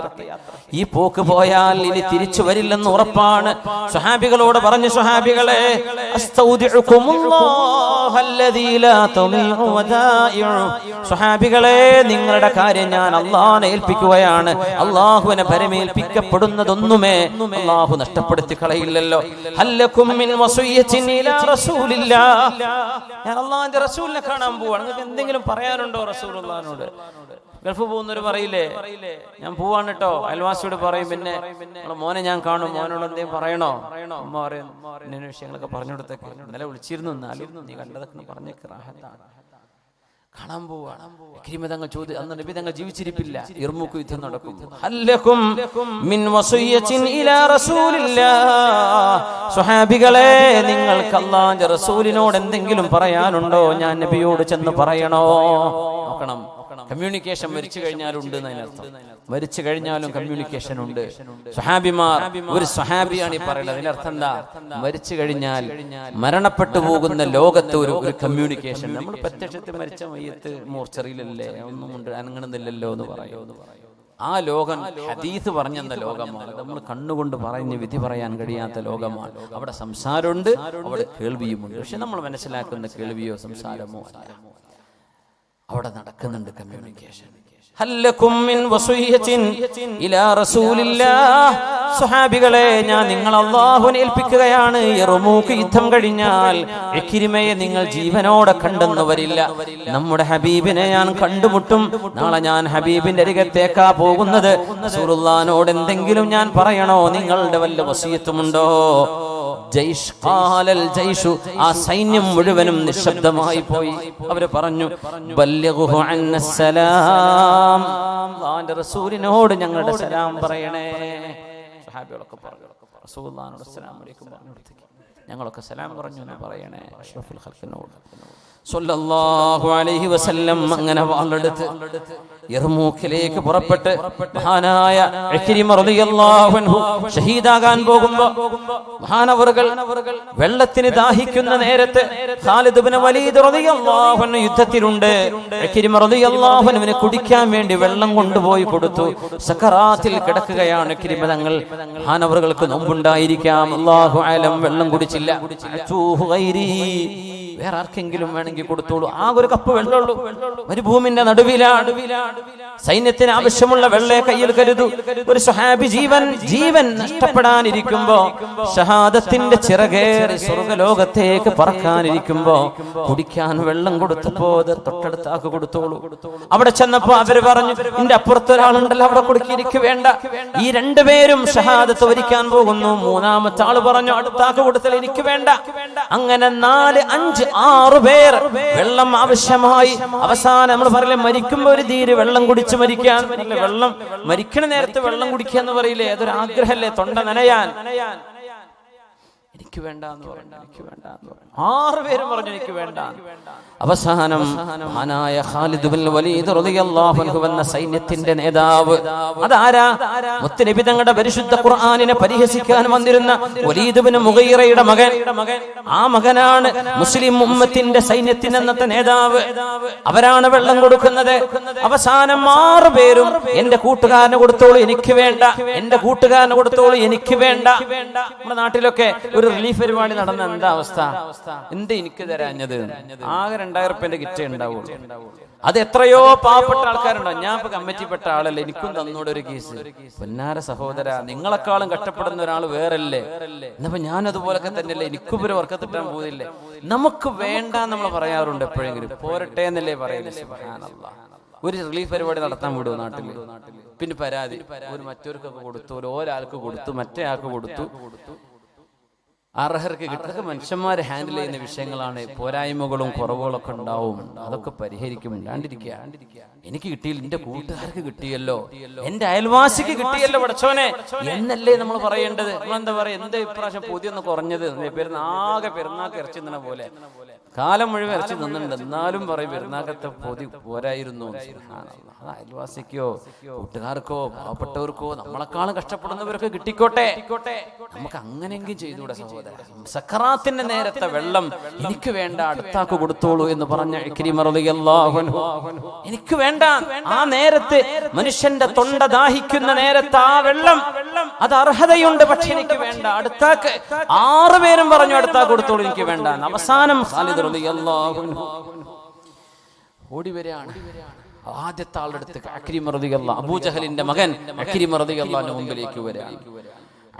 ഈ പോക്ക് പോയാൽ ഇനി തിരിച്ചു വരില്ലെന്ന് ഉറപ്പാണ്. സ്വഹാബികളോട് പറഞ്ഞു, സ്വഹാബികളെ, സ്വഹാബികളെ, നിങ്ങളുടെ കാര്യം ഞാൻ അള്ളാഹുവിനെ ഏൽപ്പിക്കുകയാണ്. അള്ളാഹുവിനെ പരമേൽപ്പിക്കപ്പെടുന്നതൊന്നുമേ അള്ളാഹു നഷ്ടപ്പെടുത്തി കളയില്ലല്ലോ. ഞാൻ അള്ളാഹുവിന്റെ റസൂലിനെ കാണാൻ പോവാണ്, നിങ്ങൾക്ക് എന്തെങ്കിലും പറയാനുണ്ടോ റസൂലുള്ളാഹിനോട്? ഗൾഫ് പോകുന്നവര് പറയില്ലേ, ഞാൻ പോവാണ് കേട്ടോ, അയൽവാസിയോട് പറയും, പിന്നെ മോനെ ഞാൻ കാണും, മോനോട് എന്തെങ്കിലും പറയണോ? അമ്മ പറയും, ഇന്ന വിഷയങ്ങളൊക്കെ പറഞ്ഞു കൊടുത്തേക്ക്, ഇന്നലെ വിളിച്ചിരുന്നു, എന്നാലും നീ കണ്ടതൊക്കെ പറഞ്ഞേക്ക് റാഹത്താണ്. കാണാൻ പോവാണ്. ഇക്രിമ തങ്ങൾ ചോദ്യം, അന്ന് നബി തങ്ങൾ ജീവിച്ചിരിപ്പില്ല. യർമൂക്ക് യുദ്ധം നടക്കും. ഹല്ലകും മിൻ വസിയ്യത്തിൻ ഇലാ റസൂലില്ലാഹ്, സ്വഹാബികളെ നിങ്ങൾക്ക് അല്ലാഹുവിന്റെ റസൂലിനോട് എന്തെങ്കിലും പറയാനുണ്ടോ? ഞാൻ നബിയോട് ചെന്ന് പറയണോ? നോക്കണം, കമ്മ്യൂണിക്കേഷൻ മരിച്ചു കഴിഞ്ഞാലുണ്ട് എന്നതിനർത്ഥം. മരിച്ചു കഴിഞ്ഞാലും കമ്മ്യൂണിക്കേഷൻ ഉണ്ട്. സ്വഹാബിമാർ, ഒരു സ്വഹാബിയാണ് ഈ പറയുന്നത്. അതിനർത്ഥം എന്താ? മരിച്ചു കഴിഞ്ഞാൽ മരണപ്പെട്ടു പോകുന്ന ലോകത്ത് ഒരു കമ്മ്യൂണിക്കേഷൻ. നമ്മൾ പ്രത്യക്ഷത്തിൽ മരിച്ച മയ്യത്ത് മോർച്ചറിയിലല്ലേ, ഒന്നും കൊണ്ട് അനങ്ങണമെന്നില്ലല്ലോ എന്ന് പറയും. ആ ലോകം ഹദീസ് പറഞ്ഞെന്ന ലോകമാണ്. നമ്മൾ കണ്ണുകൊണ്ട് പറഞ്ഞ് വിധി പറയാൻ കഴിയാത്ത ലോകമാണ്. അവിടെ സംസാരമുണ്ട്, അവിടെ കേൾവിയുമുണ്ട്. പക്ഷെ നമ്മൾ മനസ്സിലാക്കുന്ന കേൾവിയോ സംസാരമോ അല്ല. അവിടെ നടക്കുന്നുണ്ട് കമ്മ്യൂണിക്കേഷൻ. ഹല്ലകും മിൻ വസിയ്യത്തിൻ ഇലാ റസൂലില്ലാഹ്, സ്വഹാബികളെ ഞാൻ നിങ്ങൾ അല്ലാഹുവിനെ ഏൽപ്പിക്കുകയാണ്. യർമൂക്ക് യുദ്ധം കഴിഞ്ഞാൽ ഇക്രിമയെ നിങ്ങൾ ജീവനോടെ കണ്ടെന്ന് വരില്ല. നമ്മുടെ ഹബീബിനെ ഞാൻ കണ്ടുമുട്ടും. നാളെ ഞാൻ ഹബീബിന്റെ അരികത്തേക്കാ പോകുന്നത്. റസൂലുള്ളാഹിനോട് എന്തെങ്കിലും ഞാൻ പറയണോ? നിങ്ങളുടെ വല്ല വസിയത്തുമുണ്ടോ? ജയ്ഷ് ഖാലൽ ജയ്ഷു, ആ സൈന്യം മുഴുവനും നിശബ്ദമായി പോയി. അവര് പറഞ്ഞു, ബല്ലിഗ്ഹു അന്നസ്സലാം, അല്ലാഹുവിന്റെ റസൂലിനോട് ഞങ്ങളുടെ സലാം പറയണേ. സ്വഹാബികളൊക്കെ പറഞ്ഞു, റസൂലുള്ളാഹിനോട് അസ്സലാമു അലൈക്കും പറഞ്ഞു കൊടുത്തേക്ക്. ഞങ്ങളൊക്കെ സലാം പറഞ്ഞു എന്ന് പറയണേ അഷ്റഫുൽ ഖൽഖിനോട് സ്വല്ലല്ലാഹു അലൈഹി വസല്ലം. അങ്ങനെ വാളെടുത്ത് യർമൂക്കിലേക്ക് പുറപ്പെട്ട് മഹാനായ ഇക്രിമ റളിയല്ലാഹു അൻഹു ഷഹീദാകാൻ പോകുമ്പോൾ മഹാനവറുകൾ വെള്ളത്തിന് ദാഹിക്കുന്ന നേരത്ത് ഖാലിദ് ഇബ്നു വലീദ് റളിയല്ലാഹു അൻഹു യുദ്ധത്തിലുണ്ട്. ഇക്രിമ റളിയല്ലാഹു അൻഹുവിനെ കുടിക്കാൻ വേണ്ടി വെള്ളം കൊണ്ടുപോയി കൊടുത്തു. സക്കറാത്തിൽ കിടക്കുകയാണ് ഇക്രിമ തങ്ങൾ. മഹാനവറുകൾക്ക് നോമ്പുണ്ടായിരിക്കാം, അല്ലാഹു അലം. വെള്ളം കുടിച്ചില്ല. വേറെ ആർക്കെങ്കിലും വേണമെങ്കിൽ കൊടുത്തോളൂ. ആകെ ഒരു കപ്പ് വെള്ളമുള്ളൂ. മരുഭൂമിന്റെ നടുവിലാണ്. സൈന്യത്തിന് ആവശ്യമുള്ള വെള്ളയെ കയ്യിൽ കരുതൂ. ഒരു സ്വഹാബി ജീവൻ നഷ്ടപ്പെടാനിരിക്കുമ്പോ, ഷഹാദത്തിന്റെ ചിറകേറി സ്വർഗലോകത്തേക്ക് പറക്കാനിരിക്കുമ്പോ കുടിക്കാൻ വെള്ളം കൊടുത്തപ്പോ തൊട്ടടുത്ത ആക്ക് കൊടുത്തോളൂ. അവിടെ ചെന്നപ്പോ അവര് പറഞ്ഞു, എന്റെ അപ്പുറത്തൊരാളുണ്ടല്ലോ, അവിടെ കൊടുക്കിയിരിക്കു വേണ്ട. ഈ രണ്ടുപേരും ഷഹാദത്ത് വരിക്കാൻ പോകുന്നു. മൂന്നാമത്തെ ആള് പറഞ്ഞു, അടുത്താക്ക് കൊടുത്താൽ എനിക്ക് വേണ്ട. അങ്ങനെ 4, 5, 6 പേർ വെള്ളം ആവശ്യമായി. അവസാനം നമ്മൾ പറയില്ലേ, മരിക്കുമ്പോ ഒരു തീര് വെള്ളം കുടിച്ച് മരിക്കാൻ. വെള്ളം മരിക്കണ നേരത്തെ വെള്ളം കുടിക്കുക എന്ന് പറയില്ലേ, അതൊരു ആഗ്രഹല്ലേ, തൊണ്ട നനയാൻ. എനിക്ക് വേണ്ട എന്ന് പറഞ്ഞു, എനിക്ക് വേണ്ട എന്ന് പറഞ്ഞു. 6 പേരും പറഞ്ഞു എനിക്ക് വേണ്ട. അവസാനം മഹാനായ ഖാലിദ് ഇബ്നുൽ വലീദ് റളിയല്ലാഹു അൻഹു എന്ന സൈന്യത്തിന്റെ നേതാവ്, അതാരാ? മുത്തുനബി തങ്ങളുടെ പരിശുദ്ധ ഖുർആനിനെ പരിഹസിക്കാൻ വന്നിരുന്ന വലീദ് ഇബ്നു മുഗീറയുടെ മകൻ. ആ മകനാണ് മുസ്ലിം ഉമ്മത്തിന്റെ സൈന്യത്തിന്റെ അന്നത്തെ നേതാവ്. അവരാണ് വെള്ളം കൊടുക്കുന്നത്. അവസാനം 6 പേരും എന്റെ കൂട്ടുകാരന് കൊടുത്തോളൂ, എനിക്ക് വേണ്ട. എന്റെ കൂട്ടുകാരന് കൊടുത്തോളൂ, എനിക്ക് വേണ്ട. നമ്മുടെ നാട്ടിലൊക്കെ ഒരു റിലീഫ് പരിപാടി നടന്ന എന്താ അവസ്ഥ? എന്ത് എനിക്ക് തരാഞ്ഞത്? ആകെ 2000 റുപ്യന്റെ കിറ്റേ ഉണ്ടാവുള്ളൂ. അത് എത്രയോ പാവപ്പെട്ട ആൾക്കാരുണ്ടാവും. ഞാൻ ഇപ്പൊ കമ്മിറ്റിപ്പെട്ട ആളല്ലേ, എനിക്കും തന്നോട് ഒരു കേസ്. പൊന്നാര സഹോദര, നിങ്ങളെക്കാളും കഷ്ടപ്പെടുന്ന ഒരാൾ വേറല്ലേ? എന്നപ്പോ ഞാൻ അതുപോലൊക്കെ തന്നെയല്ലേ, എനിക്കും ഒരു വർക്കത്തിട്ടാൻ പോകുന്നില്ലേ? നമുക്ക് വേണ്ട നമ്മൾ പറയാറുണ്ട് എപ്പോഴെങ്കിലും. പോരട്ടെ എന്നല്ലേ പറയുന്നത്. സുബ്ഹാനല്ലാഹ്. ഒരു റിലീഫ് പരിപാടി നടത്താൻ വിടുമോ നാട്ടില്? പിന്നെ പരാതി, ഒരു മറ്റൊരുക്കൊക്കെ കൊടുത്തു, ഒരാൾക്ക് കൊടുത്തു, മറ്റേ ആൾക്ക് കൊടുത്തു. അർഹർക്ക് കിട്ടുക. മനുഷ്യന്മാരെ ഹാൻഡിൽ ചെയ്യുന്ന വിഷയങ്ങളാണ്. പോരായ്മകളും കുറവുകളൊക്കെ ഉണ്ടാവും, അതൊക്കെ പരിഹരിക്കും. ഇല്ലാണ്ടിരിക്കുക. എനിക്ക് കിട്ടിയില്ല, എന്റെ കൂട്ടുകാർക്ക് കിട്ടിയല്ലോ, എന്റെ അയൽവാസിക്ക് കിട്ടിയല്ലോ പടച്ചോനെ എന്നല്ലേ നമ്മൾ പറയേണ്ടത്. നമ്മളെന്താ പറയാ, എന്താ ഇപ്രാവശ്യം പൊതിയൊന്ന് കുറഞ്ഞത്? ആകെ പെരുന്നാക്ക് ഇറച്ചി നിന്ന പോലെ കാലം മുഴുവൻ ഇറച്ചി നിന്നുണ്ട്, എന്നാലും പറയും പെരുന്നാക്കത്തെ പൊതി പോരായിരുന്നു. അയൽവാസിക്കോ കൂട്ടുകാർക്കോ പാവപ്പെട്ടവർക്കോ നമ്മളെക്കാളും കഷ്ടപ്പെടുന്നവരൊക്കെ കിട്ടിക്കോട്ടെ. നമുക്ക് അങ്ങനെയെങ്കിലും ചെയ്തുകൂടെ സഹോദരൻ? സക്കറാത്തിന്റെ നേരത്തെ വെള്ളം എനിക്ക് വേണ്ട, അടുത്താക്ക് കൊടുത്തോളൂ എന്ന് പറഞ്ഞ ഇക്രിമ റളിയല്ലാഹു അൻഹു. എനിക്ക് വേണ്ട. ആ നേരത്ത് മനുഷ്യന്റെ തൊണ്ട ദാഹിക്കുന്ന നേരത്ത് ആ വെള്ളം, അത് അർഹതയുണ്ട്, പക്ഷെ എനിക്ക് വേണ്ട, അടുത്താക്ക്. 6 പേരും പറഞ്ഞു അടുത്താക്ക് കൊടുത്തോളൂ, എനിക്ക് വേണ്ട. അവസാനം ഖാലിദ് റളിയല്ലാഹു അൻഹു ഓടി വരികയാണ്. ആദ്യത്തെ ആളുടെ അടുത്ത് ഇക്രിമ റളിയല്ലാഹു, അബൂജഹലിന്റെ മകൻ ഇക്രിമ റളിയല്ലാഹുവിന്റെ മുമ്പിലേക്ക് വരികയാണ്.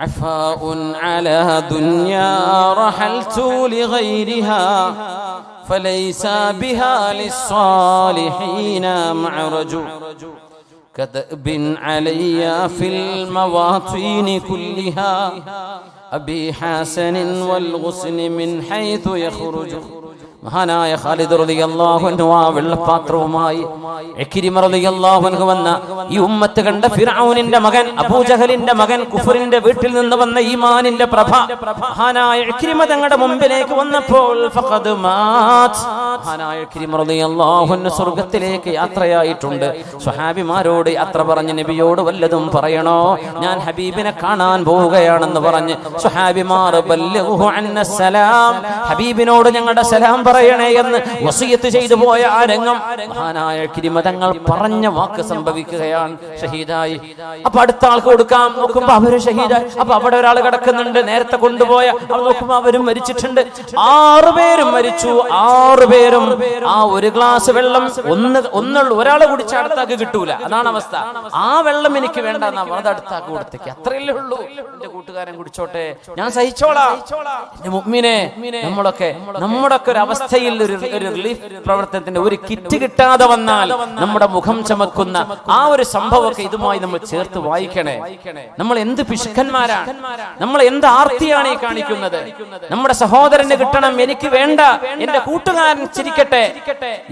عفاء على دنيا رحلت لغيرها فليس بها للصالحين معرج كدأب علي في المواطن كلها أبي حسن والغصن من حيث يخرج മഹാനായ ഖാലിദ് റളിയല്ലാഹു അൻഹു ആ വെള്ളപ്പാത്രവുമായി ഇക്രിമ റളിയല്ലാഹു അൻഹു വന്ന ഈ ഉമ്മത്ത് കണ്ട ഫിർഔനിന്റെ മകൻ അബൂജഹലിന്റെ മകൻ കുഫറിന്റെ വീട്ടിൽ നിന്ന് വന്ന ഈമാനിന്റെ പ്രഭ മഹാനായ ഇക്രിമ തങ്ങളുടെ മുമ്പിലേക്ക് വന്നപ്പോൾ ഫഖദ് മാത് മഹാനായ ഇക്രിമ റളിയല്ലാഹു അൻഹു സ്വർഗ്ഗത്തിലേക്ക് യാത്രയായിട്ടുണ്ട്. സ്വഹാബിമാരോട് യാത്ര പറഞ്ഞ് നബിയോട് വല്ലതും പറയണോ, ഞാൻ ഹബീബിനെ കാണാൻ പോവുകയാണെന്ന് പറഞ്ഞ് സ്വഹാബിമാർ ബല്ലിഗ്ഹു അന്നസ്സലാം, ഹബീബിനോട് ഞങ്ങളുടെ സലാം പറയണേ എന്ന് വസിയത്ത് ചെയ്തു പോയ ആ രംഗം മഹാനായ ഇക്രിമ തങ്ങൾ പറഞ്ഞ വാക്ക് സംഭവിക്കുകയാണ്. ഷഹീദായി. അപ്പൊ അടുത്ത ആൾക്ക് കൊടുക്കാം നോക്കുമ്പോ അവര് ഷഹീദായി. അപ്പൊ അവിടെ ഒരാൾ കിടക്കുന്നുണ്ട്, നേരത്തെ കൊണ്ടുപോയ നോക്കുമ്പോ അവരും മരിച്ചിട്ടുണ്ട്. 6 പേരും മരിച്ചു. 6 പേരും ആ ഒരു ഗ്ലാസ് വെള്ളം ഒന്നുള്ളൂ, ഒരാളെ കുടിച്ച അടുത്താക്ക് കിട്ടൂല. അതാണ് അവസ്ഥ. ആ വെള്ളം എനിക്ക് വേണ്ട എന്നാ അത് അടുത്താക്ക് കൊടുത്തേക്ക്, അത്രയല്ലേ ഉള്ളൂ. എന്റെ കൂട്ടുകാരൻ കുടിച്ചോട്ടെ, ഞാൻ സഹിച്ചോളാം. മുഅ്മിനെ, നമ്മളൊക്കെ ഒരു അവസ്ഥയിൽ ഒരു റിലീഫ് പ്രവർത്തനത്തിന്റെ ഒരു കിറ്റ് കിട്ടാതെ വന്നാൽ നമ്മുടെ മുഖം ചമക്കുന്ന ആ ഒരു സംഭവമൊക്കെ ഇതുമായി നമ്മൾ ചേർത്ത് വായിക്കണേ. നമ്മൾ എന്ത് പിശുക്കന്മാരാണ്, നമ്മൾ എന്ത് ആർത്തിയാണ് ഈ കാണിക്കുന്നത്. നമ്മുടെ സഹോദരന് കിട്ടണം, എനിക്ക് വേണ്ട, എന്റെ കൂട്ടുകാരൻ ചിരിക്കട്ടെ,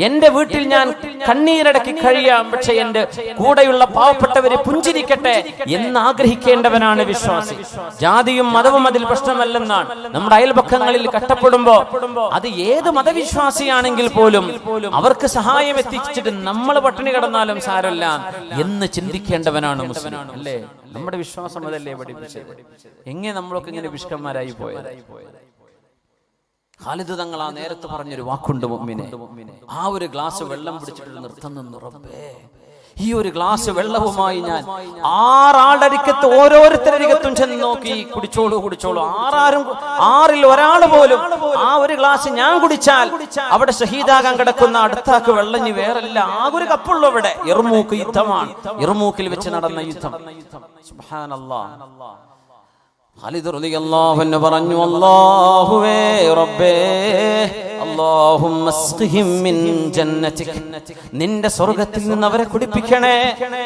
എന്റെ വീട്ടിൽ ഞാൻ കണ്ണീരടക്കി കഴിയാം, പക്ഷെ എന്റെ കൂടെയുള്ള പാവപ്പെട്ടവരെ പുഞ്ചിരിക്കട്ടെ എന്ന് ആഗ്രഹിക്കേണ്ടവനാണ് വിശ്വാസി. ജാതിയും മതവും അതിൽ പ്രശ്നമല്ലെന്നാണ്. നമ്മുടെ അയൽപക്കങ്ങളിൽ കഷ്ടപ്പെടുമ്പോ അത് ഏത് മതവിശ്വാസിയാണെങ്കിൽ പോലും അവർക്ക് സഹായം എത്തിച്ചിട്ട് നമ്മൾ പട്ടിണി കിടന്നാലും സാരമില്ല എന്ന് ചിന്തിക്കേണ്ടവനാണ് മുസ്ലിം, അല്ലേ? നമ്മുടെ വിശ്വാസം അതല്ലേ പഠിപ്പിച്ചത്. എങ്ങനെ നമ്മളൊക്കെ ഇങ്ങനെ വിഷ്കന്മാരായി പോയത്? ഖാലിദ് തങ്ങൾ ആ നേരത്തെ പറഞ്ഞൊരു വാക്കുണ്ട് മുഅ്മിനെ, ആ ഒരു ഗ്ലാസ് വെള്ളം പിടിച്ചിട്ട് നിർത്തം നിന്നു റബ്ബേ, ഈ ഒരു ഗ്ലാസ് വെള്ളവുമായി ഞാൻ 6 ആളരികത്ത് ഓരോരുത്തരരികത്തും ചെന്ന് നോക്കി, കുടിച്ചോളൂ 6ൽ ഒരാൾ പോലും ആ ഒരു ഗ്ലാസ് ഞാൻ കുടിച്ചാൽ അവിടെ ഷഹീദാകാൻ കിടക്കുന്ന അടുത്താക്ക് വെള്ളം വേറല്ല, ആകെ ഒരു കപ്പുള്ളൂ അവിടെ. യർമൂക്ക് യുദ്ധമാണ്, യർമൂക്കിൽ വെച്ച് നടന്ന യുദ്ധം. സുബ്ഹാനല്ലാഹ്. ഖാലിദ് റളിയല്ലാഹു അൻഹു പറഞ്ഞു, അല്ലാഹുവേ റബ്ബേ, അല്ലാഹുമ്മ അസ്ഖിഹിം മിൻ ജന്നതിക, നിന്റെ സ്വർഗ്ഗത്തിൽ നിന്ന് അവരെ കുടിപ്പിക്കണേ.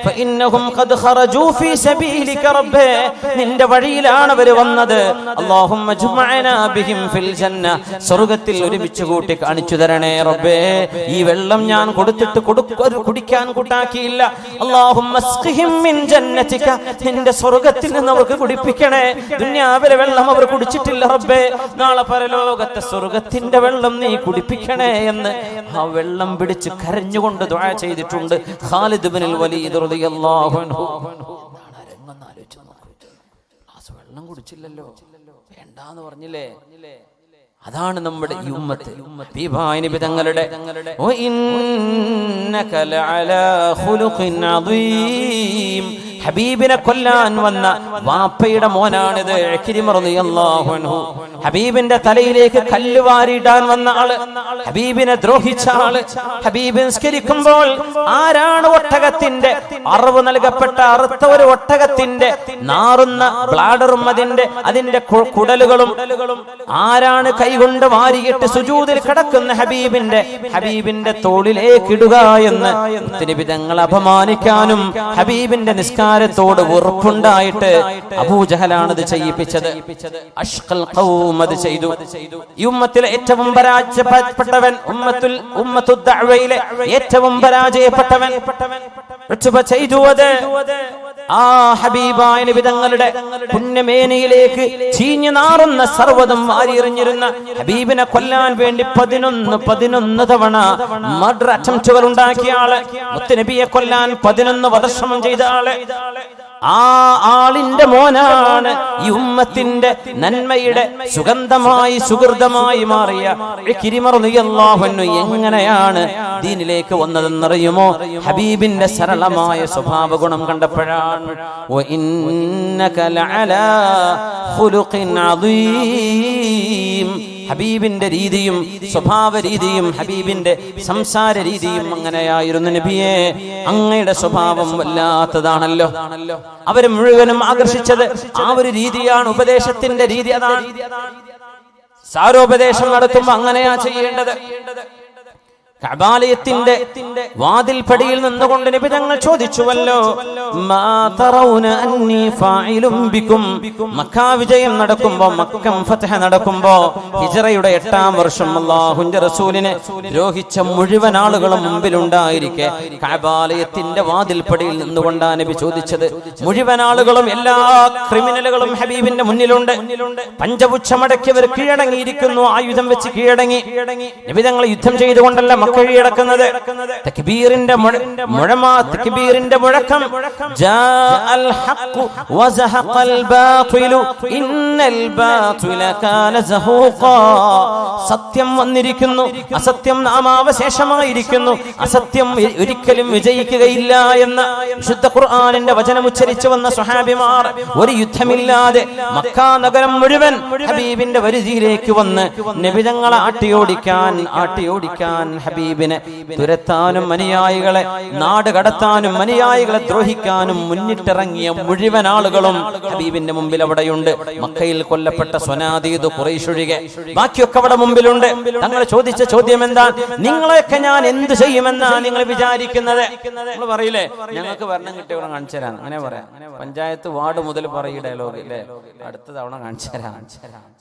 ഫഇന്നഹും ഖദ് ഖറജൂ ഫീ സബീലിക റബ്ബേ, നിന്റെ വഴിയിലാണ് അവർ വന്നത്. അല്ലാഹുമ്മ ജുമഅനാ ബിഹിം ഫിൽ ജന്ന, സ്വർഗ്ഗത്തിൽ ഒരുമിച്ച് കൂട്ടി കാണിച്ചു തരണേ റബ്ബേ. ഈ വെള്ളം ഞാൻ കൊടുത്തിട്ട് കുടിക്കാൻ കൂട്ടാക്കിയില്ല. അല്ലാഹുമ്മ അസ്ഖിഹിം മിൻ ജന്നതിക, നിന്റെ സ്വർഗ്ഗത്തിൽ നിന്ന് അവർക്ക് കുടിപ്പിക്കണേ. ദുനിയാവിലെ വെള്ളം അവർ കുടിച്ചിട്ടില്ല റബ്ബേ, നാളെ പരലോകത്തെ സ്വർഗ്ഗത്തിന്റെ വെള്ളം നീ കുടിപ്പിക്കണേ എന്ന് ആ വെള്ളം പിടിച്ച് കരഞ്ഞുകൊണ്ട് ദുആ ചെയ്തിട്ടുണ്ട് ഖാലിദ് ഇബ്നുൽ വലീദ് റളിയല്ലാഹു അൻഹു. വെള്ളം കുടിച്ചില്ലല്ലോ, വേണ്ടാന്ന് പറഞ്ഞില്ലേ? അതാണ് നമ്മുടെ ഈ ഉമ്മത്ത്. ബീബായി നബി തങ്ങളുടെ വ ഇന്നക ലഅലാ ഖുലുഖിൻ അദീം, ഹബീബിനെ കൊല്ലാൻ വന്ന വാപ്പയുടെ മോനാണിത് ഇക്രിമ റളിയല്ലാഹു അൻഹു. ഹബീബിന്റെ തലയിലേക്ക് കല്ല് വാരിയിടാൻ വന്ന ആള്, ഹബീബിനെ ദ്രോഹിച്ച ആള്. ഹബീബ് നിസ്കരിക്കുമ്പോൾ ആരാണ് ഒട്ടകത്തിന്റെ അറിവ് നൽകപ്പെട്ട അറുത്ത ഒരു ഒട്ടകത്തിന്റെ നാറുന്ന ബ്ലാഡറും അതിന്റെ കുടലുകളും ആരാണ് കൈകൊണ്ട് വാരിയിട്ട് സുജൂദിൽ കിടക്കുന്ന ഹബീബിന്റെ തോളിലേക്ക് ഇടുക എന്ന് നബി തങ്ങൾ അപമാനിക്കാനും ഹബീബിന്റെ നിസ്കാരത്തോട് വെറുപ്പുണ്ടായിട്ട് അബൂജഹലാണത് ചെയ്യിപ്പിച്ചത്. അഷ്ഖൽ ഖൗം അത് ചെയ്തു. ഈ ഉമ്മത്തിലെ ഏറ്റവും പരാജയപ്പെട്ടവൻ, ഉമ്മത്തു ദഅവയിലെ ഏറ്റവും പരാജയപ്പെട്ടവൻ ചെയ്തു അത് ആ ഹബീബായ നബി തങ്ങളുടെ പുണ്യമേനിയിലേക്ക് ചീഞ്ഞു നാറുന്ന സർവ്വതും വാരിയെറിഞ്ഞിരുന്ന ഹബീബിനെ കൊല്ലാൻ വേണ്ടി 11 തവണ മർഡർ അറ്റംപ്റ്റുകൾ ഉണ്ടാക്കിയ ആള്, മുത്തുനബിയെ കൊല്ലാൻ 11 വധശ്രമം ചെയ്ത ആള്, ആ ആളിന്റെ മോനാണ് ഈ ഉമ്മത്തിന്റെ നന്മയുടെ സുഗന്ധമായി സുഹൃതമായി മാറിയ ഇക്രിമ റളിയല്ലാഹു അൻഹു. എങ്ങനെയാണ് ദീനിലേക്ക് വന്നതെന്നറിയുമോ? ഹബീബിന്റെ സരളമായ സ്വഭാവ ഗുണം കണ്ടപ്പോഴാണ്. വ ഇന്നക ലഅലാ ഖുലുഖിൻ അദീം, ഹബീബിന്റെ രീതിയും സ്വഭാവ രീതിയും ഹബീബിന്റെ സംസാര രീതിയും അങ്ങനെയായിരുന്നു നബിയെ. അങ്ങയുടെ സ്വഭാവം വല്ലാത്തതാണല്ലോ. അവര് മുഴുവനും ആകർഷിച്ചത് ആ ഒരു രീതിയാണ്, ഉപദേശത്തിന്റെ രീതി അതാണ്. സാരോപദേശം നടത്തുമ്പോ അങ്ങനെയാ ചെയ്യേണ്ടത്. കഅബാലയത്തിന്റെ വാതിൽപടിയിൽ നിന്നുകൊണ്ട് നബി തങ്ങൾ ചോദിച്ചുവല്ലോ, മാ തറൗന അന്നി ഫാഇലും ബികും. മക്ക വിജയം നടക്കുമ്പോൾ, മക്കം ഫത്ഹ് നടക്കുമ്പോൾ, ഹിജ്റയുടെ 8-ാം വർഷം അല്ലാഹുവിന്റെ റസൂലിനെ ദ്രോഹിച്ച മുഴുവൻ ആളുകളും മുമ്പിലുണ്ടായിരിക്കെ കഅബാലയത്തിന്റെ വാതിൽപടിയിൽ നിന്നുകൊണ്ടാണ് നബി ചോദിച്ചത്. മുഴുവൻ ആളുകളും, എല്ലാ ക്രിമിനലുകളും ഹബീബിന്റെ മുന്നിലുണ്ട്. പഞ്ചപുച്ഛമടക്കിയവർ കീഴടങ്ങിയിരിക്കുന്നു, ആയുധം വെച്ച് കീഴടങ്ങി. നബി തങ്ങൾ യുദ്ധം ചെയ്തുകൊണ്ടല്ല മക്ക കീഴടക്കുന്നത്. തക്ബീറിന്റെ തക്ബീറിന്റെ മുഴക്കം, ജാഅൽ ഹഖ് വസഹഖൽ ബാതിലു ഇന്നൽ ബാതില കാന സഹൂഖാ. സത്യം വന്നിരിക്കുന്നു, അസത്യം നാമാവശേഷമായിരിക്കുന്നു, അസത്യം ഒരിക്കലും വിജയിക്കുകയില്ല എന്ന വിശുദ്ധ ഖുർആനിന്റെ വചനം ഉച്ചരിച്ചു വന്ന സ്വഹാബിമാർ ഒരു യുദ്ധമില്ലാതെ മക്ക നഗരം മുഴുവൻ ഹബീബിന്റെ വരുതിയിലേക്ക് വന്ന് നബി തങ്ങളെ ആട്ടിയോടിക്കാൻ ഹബീബിനെ തുരത്താനും അനുയായികളെ നാട് കടത്താനും അനുയായികളെ ദ്രോഹിക്കാനും മുന്നിട്ടിറങ്ങിയ മുഴുവൻ ആളുകളും ഹബീബിന്റെ മുമ്പിൽ അവിടെയുണ്ട്. മക്കയിൽ കൊല്ലപ്പെട്ട സ്വനാദീദ് ഖുറൈശ് ഒഴികെ ബാക്കിയൊക്കെ അവിടെ മുമ്പിലുണ്ട്. തങ്ങൾ ചോദിച്ച ചോദ്യം എന്താ? നിങ്ങളെയൊക്കെ ഞാൻ എന്ത് ചെയ്യുമെന്നാ നിങ്ങൾ വിചാരിക്കുന്നത്? നിങ്ങൾ പറയില്ലേ, ഞങ്ങൾക്ക് ഭരണം കിട്ടിയവിടെ കാണിച്ചു തരാം, അങ്ങനെ പറയാം. പഞ്ചായത്ത് വാർഡ് മുതൽ പറയും ഡയലോഗ് ഇല്ലേ, അടുത്ത തവണ കാണിച്ചു തരാം.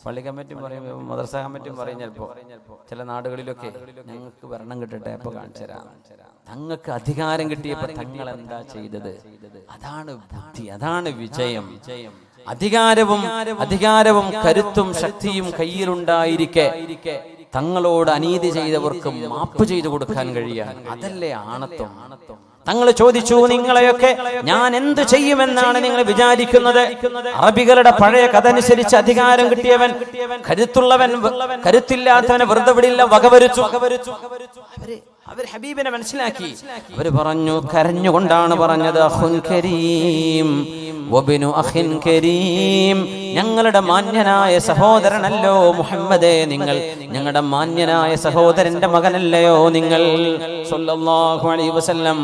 പള്ളി കമ്മിറ്റിയും പറയും, മദ്രസ കമ്മിറ്റിയും പറയും. ചിലപ്പോ ചില നാടുകളിലൊക്കെ ഞങ്ങൾക്ക് ഭരണം കിട്ടട്ടെ, അപ്പൊ കാണിച്ചു തരാം. തങ്ങൾക്ക് അധികാരം കിട്ടിയപ്പോ തങ്ങൾ എന്താ ചെയ്തത്? അതാണ് ബുദ്ധി, അതാണ് വിജയം. അധികാരവും കരുത്തും ശക്തിയും കയ്യിലുണ്ടായിരിക്കെ തങ്ങളോട് അനീതി ചെയ്തവർക്ക് മാപ്പ് ചെയ്തു കൊടുക്കാൻ കഴിയാൻ, അതല്ലേ ആണത്വം. തങ്ങൾ ചോദിച്ചു, നിങ്ങളെയൊക്കെ ഞാൻ എന്ത് ചെയ്യുമെന്നാണ് നിങ്ങൾ വിചാരിക്കുന്നത്? അറബികളുടെ പഴയ കഥ അനുസരിച്ച് അധികാരം കിട്ടിയവൻ കരുത്തുള്ളവൻ കരുത്തില്ലാത്തവനെ വെറുതെ വിടില്ല, വകവരുച്ചു. അവർ ഹബീബിനെ മനസ്സിലാക്കി. അവർ പറഞ്ഞു, കരഞ്ഞുകൊണ്ടാണ് പറഞ്ഞത്, അഖുൻ കരീം വബിനു അഖിൻ കരീം. ഞങ്ങളുടെ മാന്യനായ സഹോദരനല്ലോ മുഹമ്മദേ നിങ്ങൾ, ഞങ്ങളുടെ മാന്യനായ സഹോദരന്റെ മകനല്ലയോ നിങ്ങൾ സല്ലല്ലാഹു അലൈഹി വസല്ലം.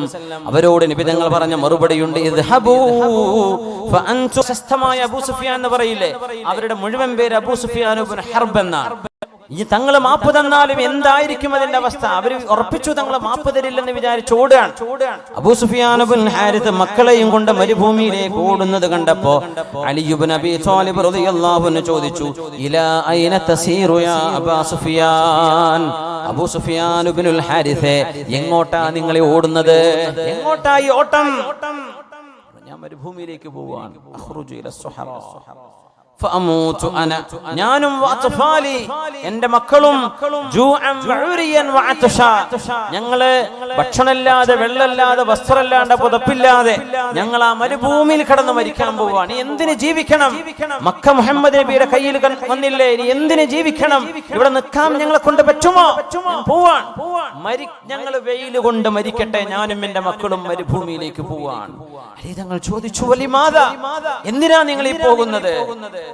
അവരോട് നബി തങ്ങൾ പറഞ്ഞ മറുപടിയുണ്ട്, ഇദ്ഹബൂ ഫഅൻതു. ശസ്തമായ അബൂ സുഫിയാൻ എന്ന് പറയില്ലേ, അവരുടെ മുഴുവൻ പേര് അബൂ സുഫിയാൻ ഇബ്നു ഹർബ് എന്നാണ്. ഈ തങ്ങൾ മാപ്പ് തന്നാലും എന്തായിരിക്കും അതിന്റെ അവസ്ഥ? അവർ ഉറപ്പിച്ചു തങ്ങൾ മാപ്പ് തരില്ലെന്ന് വിചാരിച്ച് ഓടുകയാണ്. അബൂ സുഫിയാൻ ഇബ്നു ഹാരിത്ത് മക്കളെയും കൊണ്ട് മരുഭൂമിയിലേക്ക് ഓടുന്നത് കണ്ടപ്പോ അലി ഇബ്നു അബീ ത്വാലിബ് റളിയല്ലാഹു അൻഹു ചോദിച്ചു, ഇലാ ഐന തസീറു യാ അബൂ സുഫിയാൻ? അബൂ സുഫിയാൻ ഇബ്നുൽ ഹാരിത്ത്, എങ്ങോട്ടാ നിങ്ങൾ ഓടുന്നത്? എങ്ങോട്ടായി ഓട്ടം? ഞാൻ മരുഭൂമിയിലേക്ക് പോവാണ്. അഖ്റുജു ഇല സുഹറ ഫഅമൂതു അന, ഞാനും വഅത്ഫാലി, എൻ്റെ മക്കളും, ജൂഅൻ വഉരിയൻ വഅത്ഷ, ഞങ്ങള് ഭക്ഷണമില്ലാതെ വെള്ളമില്ലാതെ വസ്ത്രമില്ലാതെ പുതപ്പില്ലാതെ ഞങ്ങൾ ആ മരുഭൂമിയിൽ കിടന്ന് മരിക്കാൻ പോവാണ്. എന്തിന് ജീവിക്കണം? മക്ക മുഹമ്മദ് നബിയുടെ കയ്യിൽ വന്നില്ലേ, ഇനി എന്തിന് ജീവിക്കണം? ഇവിടെ നിൽക്കാൻ ഞങ്ങളെ കൊണ്ട് പറ്റുമോ? പോവാൻ, ഞങ്ങൾ വെയിൽ കൊണ്ട് മരിക്കട്ടെ, ഞാനും എൻ്റെ മക്കളും മരുഭൂമിയിലേക്ക് പോവാൻ. തങ്ങൾ ചോദിച്ചു, വലിമാത, എന്തിനാ നിങ്ങൾ ഈ പോകുന്നത്?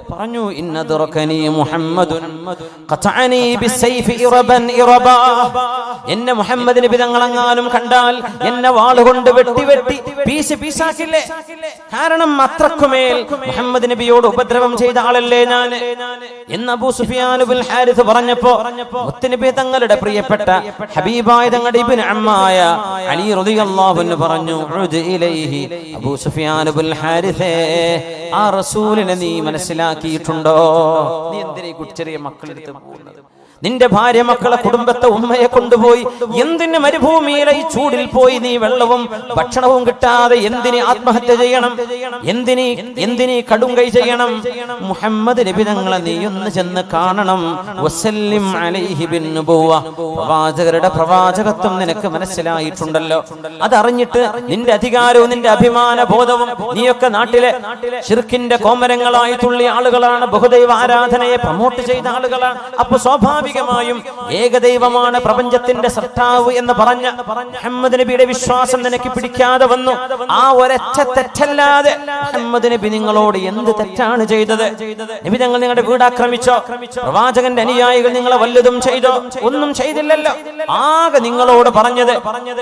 പറഞ്ഞു, ഇന്നദറകനി മുഹമ്മദുൻ ഖതഅനി ബിസൈഫി ഇറബൻ ഇറബ. എന്നെ മുഹമ്മദ് നബി തങ്ങളെങ്ങാനും കണ്ടാൽ എന്നെ വാളുകൊണ്ട് വെട്ടി പീസാക്കില്ലേ? കാരണം അത്രക്കുമേൽ മുഹമ്മദ് നബിയോട് ഉപദ്രവം ചെയ്ത ആളല്ലേ ഞാൻ എന്ന് അബൂ സുഫിയാൻ ഇബ്നുൽ ഹാരിത്ത് പറഞ്ഞപ്പോ മുത്തുനബി തങ്ങളുടെ പ്രിയപ്പെട്ട ഹബീബായ തങ്ങളുടെ ഇബ്നു അമ്മായ അലി റളിയല്ലാഹു അൻഹു പറഞ്ഞു, ഉദ് ഇലൈഹി. അബൂ സുഫിയാൻ ഇബ്നുൽ ഹാരിത്ത്, ആ റസൂലിനെ നീ മനസ്സിലാക്കിയിട്ടുണ്ടോ? നീ എന്തിനാ ചെറിയ മക്കളെടുത്ത് പോകുന്നത്? നിന്റെ ഭാര്യ മക്കളെ കുടുംബത്തെ ഉമ്മയെ കൊണ്ടുപോയി എന്തിന് മരുഭൂമിയിലെ ഈ ചൂടിൽ പോയി നീ വെള്ളവും ഭക്ഷണവും കിട്ടാതെ എന്തിന് ആത്മഹത്യ ചെയ്യണം? എന്തിന് കടും കൈ ചെയ്യണം? മുഹമ്മദ് നബി തങ്ങളെ നീ ഒന്ന് ചെന്ന് കാണണം. വസല്ലിം അലൈഹി ബിന്നുബുവ, പ്രവാചകരുടെ പ്രവാചകത്വം നിനക്ക് മനസ്സിലായിട്ടുണ്ടല്ലോ. അതറിഞ്ഞിട്ട് നിന്റെ അധികാരവും നിന്റെ അഭിമാന ബോധവും, നീയൊക്കെ നാട്ടിലെ ശിർക്കിന്റെ കോമരങ്ങളായി തുള്ളിയ ആളുകളാണ്, ബഹുദൈവ ആരാധനയെ പ്രൊമോട്ട് ചെയ്ത ആളുകളാണ്. അപ്പൊ സ്വാഭാവികമായും ഏകദൈവമാണ് പ്രപഞ്ചത്തിന്റെ സൃഷ്ടാവ് എന്ന് പറഞ്ഞ മുഹമ്മദ് നബിയുടെ വിശ്വാസം നിനക്ക് പിടിക്കാതെ വന്നു. ആ ഒരൊറ്റ തെറ്റല്ലാതെ മുഹമ്മദ് നബി നിങ്ങളോട് എന്ത് തെറ്റാണ് ചെയ്തത്? നബി തങ്ങൾ നിങ്ങളുടെ വീട് ആക്രമിച്ചോ? പ്രവാചകന്റെ അനുയായികൾ നിങ്ങളെ വല്ലതും ചെയ്തോ? ഒന്നും ചെയ്തില്ലല്ലോ. ആകെ നിങ്ങളോട് പറഞ്ഞത്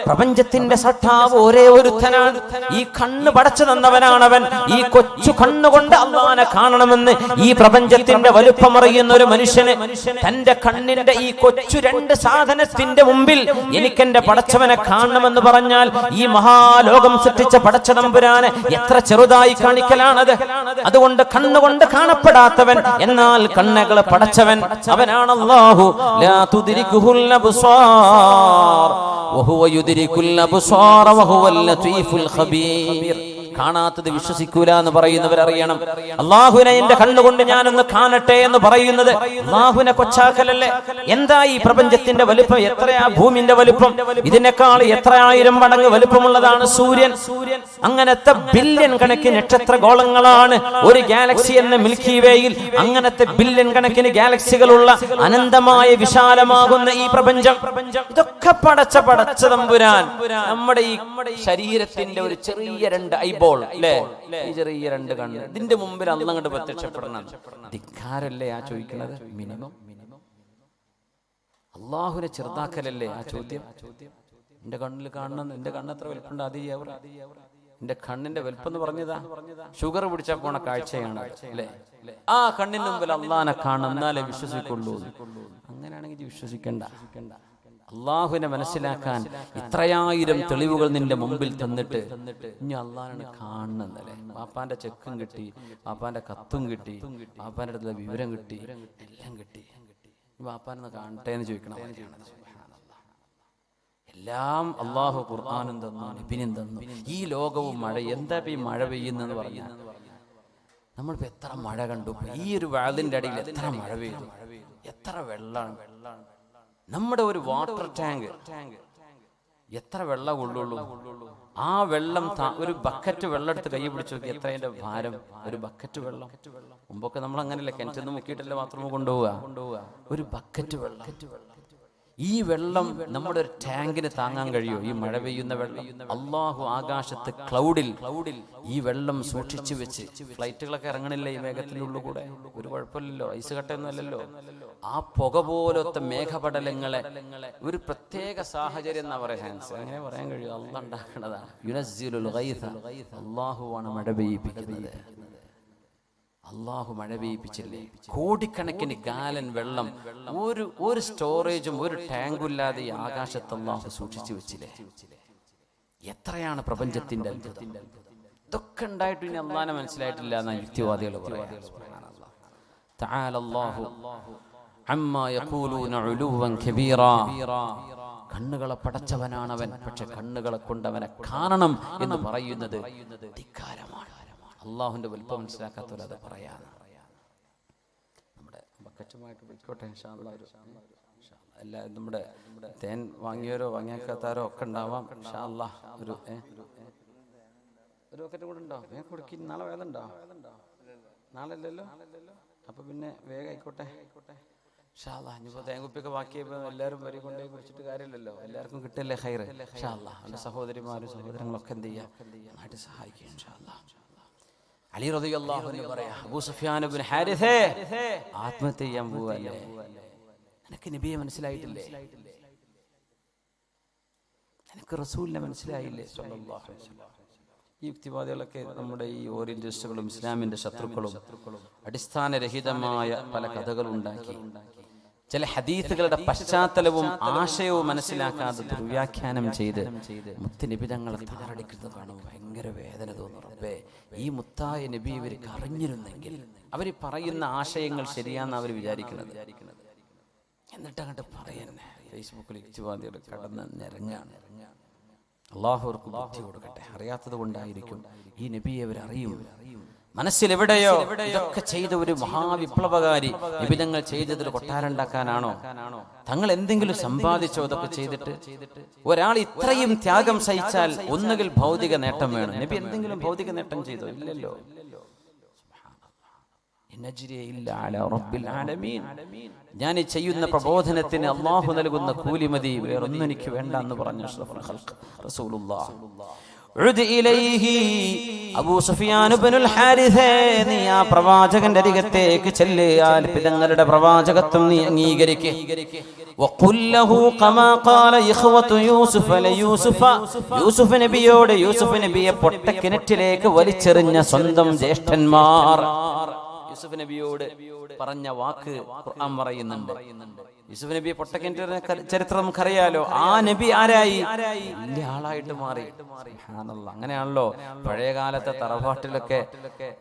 പ്രപഞ്ചത്തിന്റെ സൃഷ്ടാവ് ഒരേ ഒരുത്തനാണ്, ഈ കണ്ണ് പടച്ചു തന്നവനാണവൻ, ഈ കൊച്ചു കണ്ണുകൊണ്ട് അല്ലാഹുവിനെ കാണണമെന്ന് ഈ പ്രപഞ്ചത്തിന്റെ വലുപ്പമറിയുന്ന ഒരു മനുഷ്യന് തന്റെ കണ്ണിന്റെ ഈ കൊച്ചു രണ്ട് സാധനത്തിന്റെ മുമ്പിൽ എനിക്ക് എന്റെ പടച്ചവനെ കാണണമെന്ന് പറഞ്ഞാൽ ഈ മഹാലോകം സൃഷ്ടിച്ച പടച്ച തമ്പുരാനെ എത്ര ചെറുതായി കാണിക്കലാണത്. അതുകൊണ്ട് കണ്ണുകൊണ്ട് കാണപ്പെടാത്തവൻ, എന്നാൽ കണ്ണുകൾ പടച്ചവൻ അവനാണ് അല്ലാഹു. ലാ തുദ്രികുഹുൽ അബ്സാർ വഹുവ യുദ്രികുൽ അബ്സാർ വഹുവൽ ലതീഫുൽ ഖബീർ. കാണാത്തത് വിശ്വസിക്കൂല എന്ന് പറയുന്നവരറിയണം, അള്ളാഹുവിനെ എന്റെ കണ്ണുകൊണ്ട് ഞാനൊന്ന് കാണട്ടെ എന്ന് പറയുന്നത് അള്ളാഹുവിനെ കൊച്ചാക്കലല്ലേ? എന്താ ഈ പ്രപഞ്ചത്തിന്റെ വലുപ്പം? എത്രയാ ഭൂമിന്റെ വലുപ്പം? ഇതിനേക്കാൾ എത്രയായിരം മടങ്ങ് വലുപ്പമുള്ളതാണ് സൂര്യൻ. അങ്ങനത്തെ ബില്യൺ കണക്കിന് നക്ഷത്ര ഗോളങ്ങളാണ് ഒരു ഗാലക്സി എന്ന മിൽക്കി വേയിൽ. അങ്ങനത്തെ ബില്യൺ കണക്കിന് ഗാലക്സികളുള്ള അനന്തമായ വിശാലമാകുന്ന ഈ പ്രപഞ്ചം, ഇതൊക്കെ പടച്ച തമ്പുരാൻ നമ്മുടെ ഈ ശരീരത്തിന്റെ ഒരു ചെറിയ രണ്ട് ഐബോൾ, ഈ ചെറിയ രണ്ട് കണ്ണ്, ഇതിന്റെ മുമ്പിൽ അന്നങ്ങോട്ട് പ്രത്യക്ഷപ്പെടണം. ധിക്കാരല്ലേ ആ ചോദിക്കുന്നത്? മിനിമം അള്ളാഹുവിനെ ചെറുതാക്കലല്ലേ ആ ചോദ്യം? എന്റെ കണ്ണിൽ കാണണം, എന്റെ കണ്ണെത്ര വലുപ്പുണ്ട്, അതിയാവർ. എന്റെ കണ്ണിന്റെ വലുപ്പം എന്ന് പറഞ്ഞതാ ഷുഗർ പിടിച്ചാൽ പോണ കാഴ്ചയാണ് അല്ലേ? ആ കണ്ണിന് മുമ്പിൽ അള്ളാഹിനെ കാണണം, എന്നാലേ വിശ്വസിക്കുള്ളൂ. അങ്ങനെയാണെങ്കിൽ വിശ്വസിക്കണ്ട. അള്ളാഹുവിനെ മനസ്സിലാക്കാൻ ഇത്രയായിരം തെളിവുകൾ നിന്റെ മുമ്പിൽ തന്നിട്ട് ഇനി അള്ളാഹിനെ കാണുന്നല്ലേ? പാപ്പാന്റെ ചെക്കും കിട്ടി, പാപ്പാന്റെ കത്തും കിട്ടി, പാപ്പാന്റെ അടുത്തുള്ള വിവരം കിട്ടി, എല്ലാം കിട്ടി. പാപ്പാനെ കാണട്ടെ എന്ന് ചോദിക്കണം. എല്ലാം അള്ളാഹു ഖുർആനും തന്നു, നബിയും തന്നു. ഈ ലോകവും മഴ, എന്താ ഈ മഴ പെയ്യുന്നെന്ന് പറഞ്ഞാൽ നമ്മളിപ്പോ എത്ര മഴ കണ്ടു. ഈ ഒരു വാതിന്റെ അടിയിൽ എത്ര മഴ പെയ്തു, എത്ര വെള്ളമാണ്. നമ്മുടെ ഒരു വാട്ടർ ടാങ്ക് എത്ര വെള്ളം കൊള്ളുള്ളൂ? ആ വെള്ളം ഒരു ബക്കറ്റ് വെള്ളം എടുത്ത് കൈ പിടിച്ചു നോക്കി, എത്ര അതിന്റെ ഭാരം? ഒരു ബക്കറ്റ് വെള്ളം. മുമ്പൊക്കെ നമ്മൾ അങ്ങനെയല്ല, കിണറ്റിൽ മുക്കിയിട്ടല്ലേ ബാത്റൂമിൽ കൊണ്ടുപോവുക. ഒരു ബക്കറ്റ് വെള്ളം. ഈ വെള്ളം നമ്മുടെ ഒരു ടാങ്കിന് താങ്ങാൻ കഴിയോ? ഈ മഴ പെയ്യുന്ന വെള്ളം അള്ളാഹു ആകാശത്ത് ക്ലൗഡിൽ ഈ വെള്ളം സൂക്ഷിച്ചു വെച്ച്, ഫ്ലൈറ്റുകളൊക്കെ ഇറങ്ങണില്ല ഈ മേഘത്തിനുള്ളിൽ കൂടെ, ഒരു കുഴപ്പമില്ലല്ലോ, ഐസ് കട്ടയൊന്നും അല്ലല്ലോ. ആ പുക പോലത്തെ മേഘപടലങ്ങളെ ഒരു പ്രത്യേക സാഹചര്യം എന്നാ പറയാ, അങ്ങനെ പറയാൻ കഴിയും, അള്ളാഹ് ഉണ്ടാക്കുന്നതാണ്. യുനസ്സിലുൽ ഗൈഥ, അള്ളാഹുവാണ് മഴ പെയ്യിപ്പിക്കുന്നത്. അള്ളാഹു മഴ പെയ്യിപ്പിച്ചില്ലേ? കോടിക്കണക്കിന് ഗാലൻ വെള്ളം ഒരു സ്റ്റോറേജും ഒരു ടാങ്കും ഇല്ലാതെ ഈ ആകാശത്ത് അള്ളാഹു സൂക്ഷിച്ചു വെച്ചില്ലേ? എത്രയാണ് പ്രപഞ്ചത്തിന്റെ അത്ഭുതം! ഇതൊക്കെ ഉണ്ടായിട്ട് ഇനി അള്ളാഹിനെ മനസ്സിലായിട്ടില്ല എന്നാ യുക്തിവാദികൾ പറയാം. തആല അല്ലാഹു അമ്മാ യഖൂലൂന ഉലുവൻ കബീറാ. കണ്ണുകളെ പടച്ചവനാണവൻ, പക്ഷെ കണ്ണുകളെ കൊണ്ട് അവനെ കാണണം എന്ന് പറയുന്നത് ധിക്കാരമാണ്. അള്ളാഹുവിന്റെ വലുപ്പം മനസ്സിലാക്കാത്തവരത് പറയാതെ നമ്മുടെ ബക്കറ്റുമായിട്ട് പോയിക്കോട്ടെ. എല്ലാ നമ്മുടെ തേൻ വാങ്ങിയവരോ വാങ്ങിയാക്കാത്തവരോ ഒക്കെ ഉണ്ടാവാം. ഒരു ബക്കറ്റും കൂടെ ഉണ്ടോ? വേഗം കൊടുക്കി. നാളെ വേദന ഉണ്ടോ? നാളെ അല്ലല്ലോ, അപ്പൊ പിന്നെ വേഗം ആയിക്കോട്ടെ. ഇനിയിപ്പോ തേങ്കുപ്പിയൊക്കെ ബാക്കിയപ്പോ എല്ലാവരും വരി കൊണ്ടേ കുടിച്ചിട്ട് കാര്യമില്ലല്ലോ, എല്ലാവർക്കും കിട്ടില്ലേ ഹൈറ്. അവന്റെ സഹോദരിമാരും സഹോദരങ്ങളൊക്കെ എന്ത് ചെയ്യാം, നന്നായിട്ട് സഹായിക്കുക. ഇൻഷാ അല്ലാഹ്. അലി റളിയല്ലാഹു അൻഹു പറയാ, അബൂ സുഫിയാൻ ഇബ്നു ഹാരിസേ ആത്മഹത്യ ചെയ്യാൻ പോവല്ലേ? നിനക്ക് നബിയെ മനസ്സിലായിട്ടില്ലേ? നിനക്ക് റസൂലിനെ മനസ്സിലായില്ലേ? സ്വല്ലല്ലാഹു അലൈഹി വസല്ലം. ഈ യുക്തിവാദികളൊക്കെ നമ്മുടെ ഈ ഓറിയന്റലിസ്റ്റുകളും ഇസ്ലാമിന്റെ ശത്രുക്കളും അടിസ്ഥാനരഹിതമായ പല കഥകളും ഉണ്ടാക്കി, ചില ഹദീസുകളുടെ പശ്ചാത്തലവും ആശയവും മനസ്സിലാക്കാതെ ദുർവ്യാഖ്യാനം ചെയ്ത് മുത്തുനബി തങ്ങളെ താറടിക്കുന്നത് കാണും, ഭയങ്കര വേദന തോന്നും. റബ്ബേ, ഈ മുത്തായ നബി ഇവർക്ക് അറിഞ്ഞിരുന്നെങ്കിൽ. അവർ പറയുന്ന ആശയങ്ങൾ ശരിയാന്ന് അവർ വിചാരിക്കുന്നത്, എന്നിട്ട് അങ്ങോട്ട് പറയുന്നേ. ഫേസ്ബുക്കിൽ യുക്തിവാദികൾ കടന്ന് നിരങ്ങാണ്. അള്ളാഹു അവർക്ക് ബുദ്ധി കൊടുക്കട്ടെ. അറിയാത്തത് കൊണ്ടായിരിക്കും. ഈ നബിയെ അവർ അറിയും. മനസ്സിലെവിടെയോ ഇതൊക്കെ ചെയ്ത ഒരു മഹാവിപ്ലവകാരി നബി തങ്ങൾ ചെയ്തതിൽ കൊട്ടാരണ്ടാക്കാനാണോ? തങ്ങൾ എന്തെങ്കിലും സമ്പാദിച്ചോ? അതൊക്കെ ചെയ്തിട്ട് ഒരാൾ ഇത്രയും ത്യാഗം സഹിച്ചാൽ ഒന്നുകിൽ ഭൗതിക നേട്ടം വേണം. നബി എന്തെങ്കിലും ഭൗതിക നേട്ടം ചെയ്തോ? ഇല്ലല്ലോ. ഞാൻ ചെയ്യുന്ന പ്രബോധനത്തിന് അള്ളാഹു നൽകുന്ന കൂലി മതി, വേറൊന്നും എനിക്ക് വേണ്ട എന്ന് പറഞ്ഞു റസൂലുള്ളാഹ്. അബൂ സുഫിയാൻ ഇബ്നുൽ ഹാരിസേ, നീ ആ പ്രവാചകന്റെ അരികത്തേക്ക് ചെല്ലുക, പിതങ്ങളുടെ പ്രവാചകത്വം നീ അംഗീകരിക്കുക. വഖുൽ ലഹു കമാ ഖാല ഇഖ്വതു യൂസുഫ ലയൂസുഫ. യൂസുഫ് നബിയോട്, യൂസുഫ് നബിയെ പൊട്ടക്കിണറ്റിലേക്ക് വലിച്ചെറിഞ്ഞ സ്വന്തം ജ്യേഷ്ഠന്മാർ, യൂസുഫ് നബിയോട് പറഞ്ഞ വാക്ക് ഖുർആൻ പറയുന്നുണ്ട്. യൂസുഫ് നബി പൊട്ടക്കിണറ്റിന്റെ ചരിത്രം നമുക്കറിയാലോ. ആ നബി ആരായി? വലിയ ആളായിട്ട് മാറി. സുബ്ഹാനല്ലാഹ്. അങ്ങനെയാണല്ലോ പഴയ കാലത്തെ തറവാട്ടിലൊക്കെ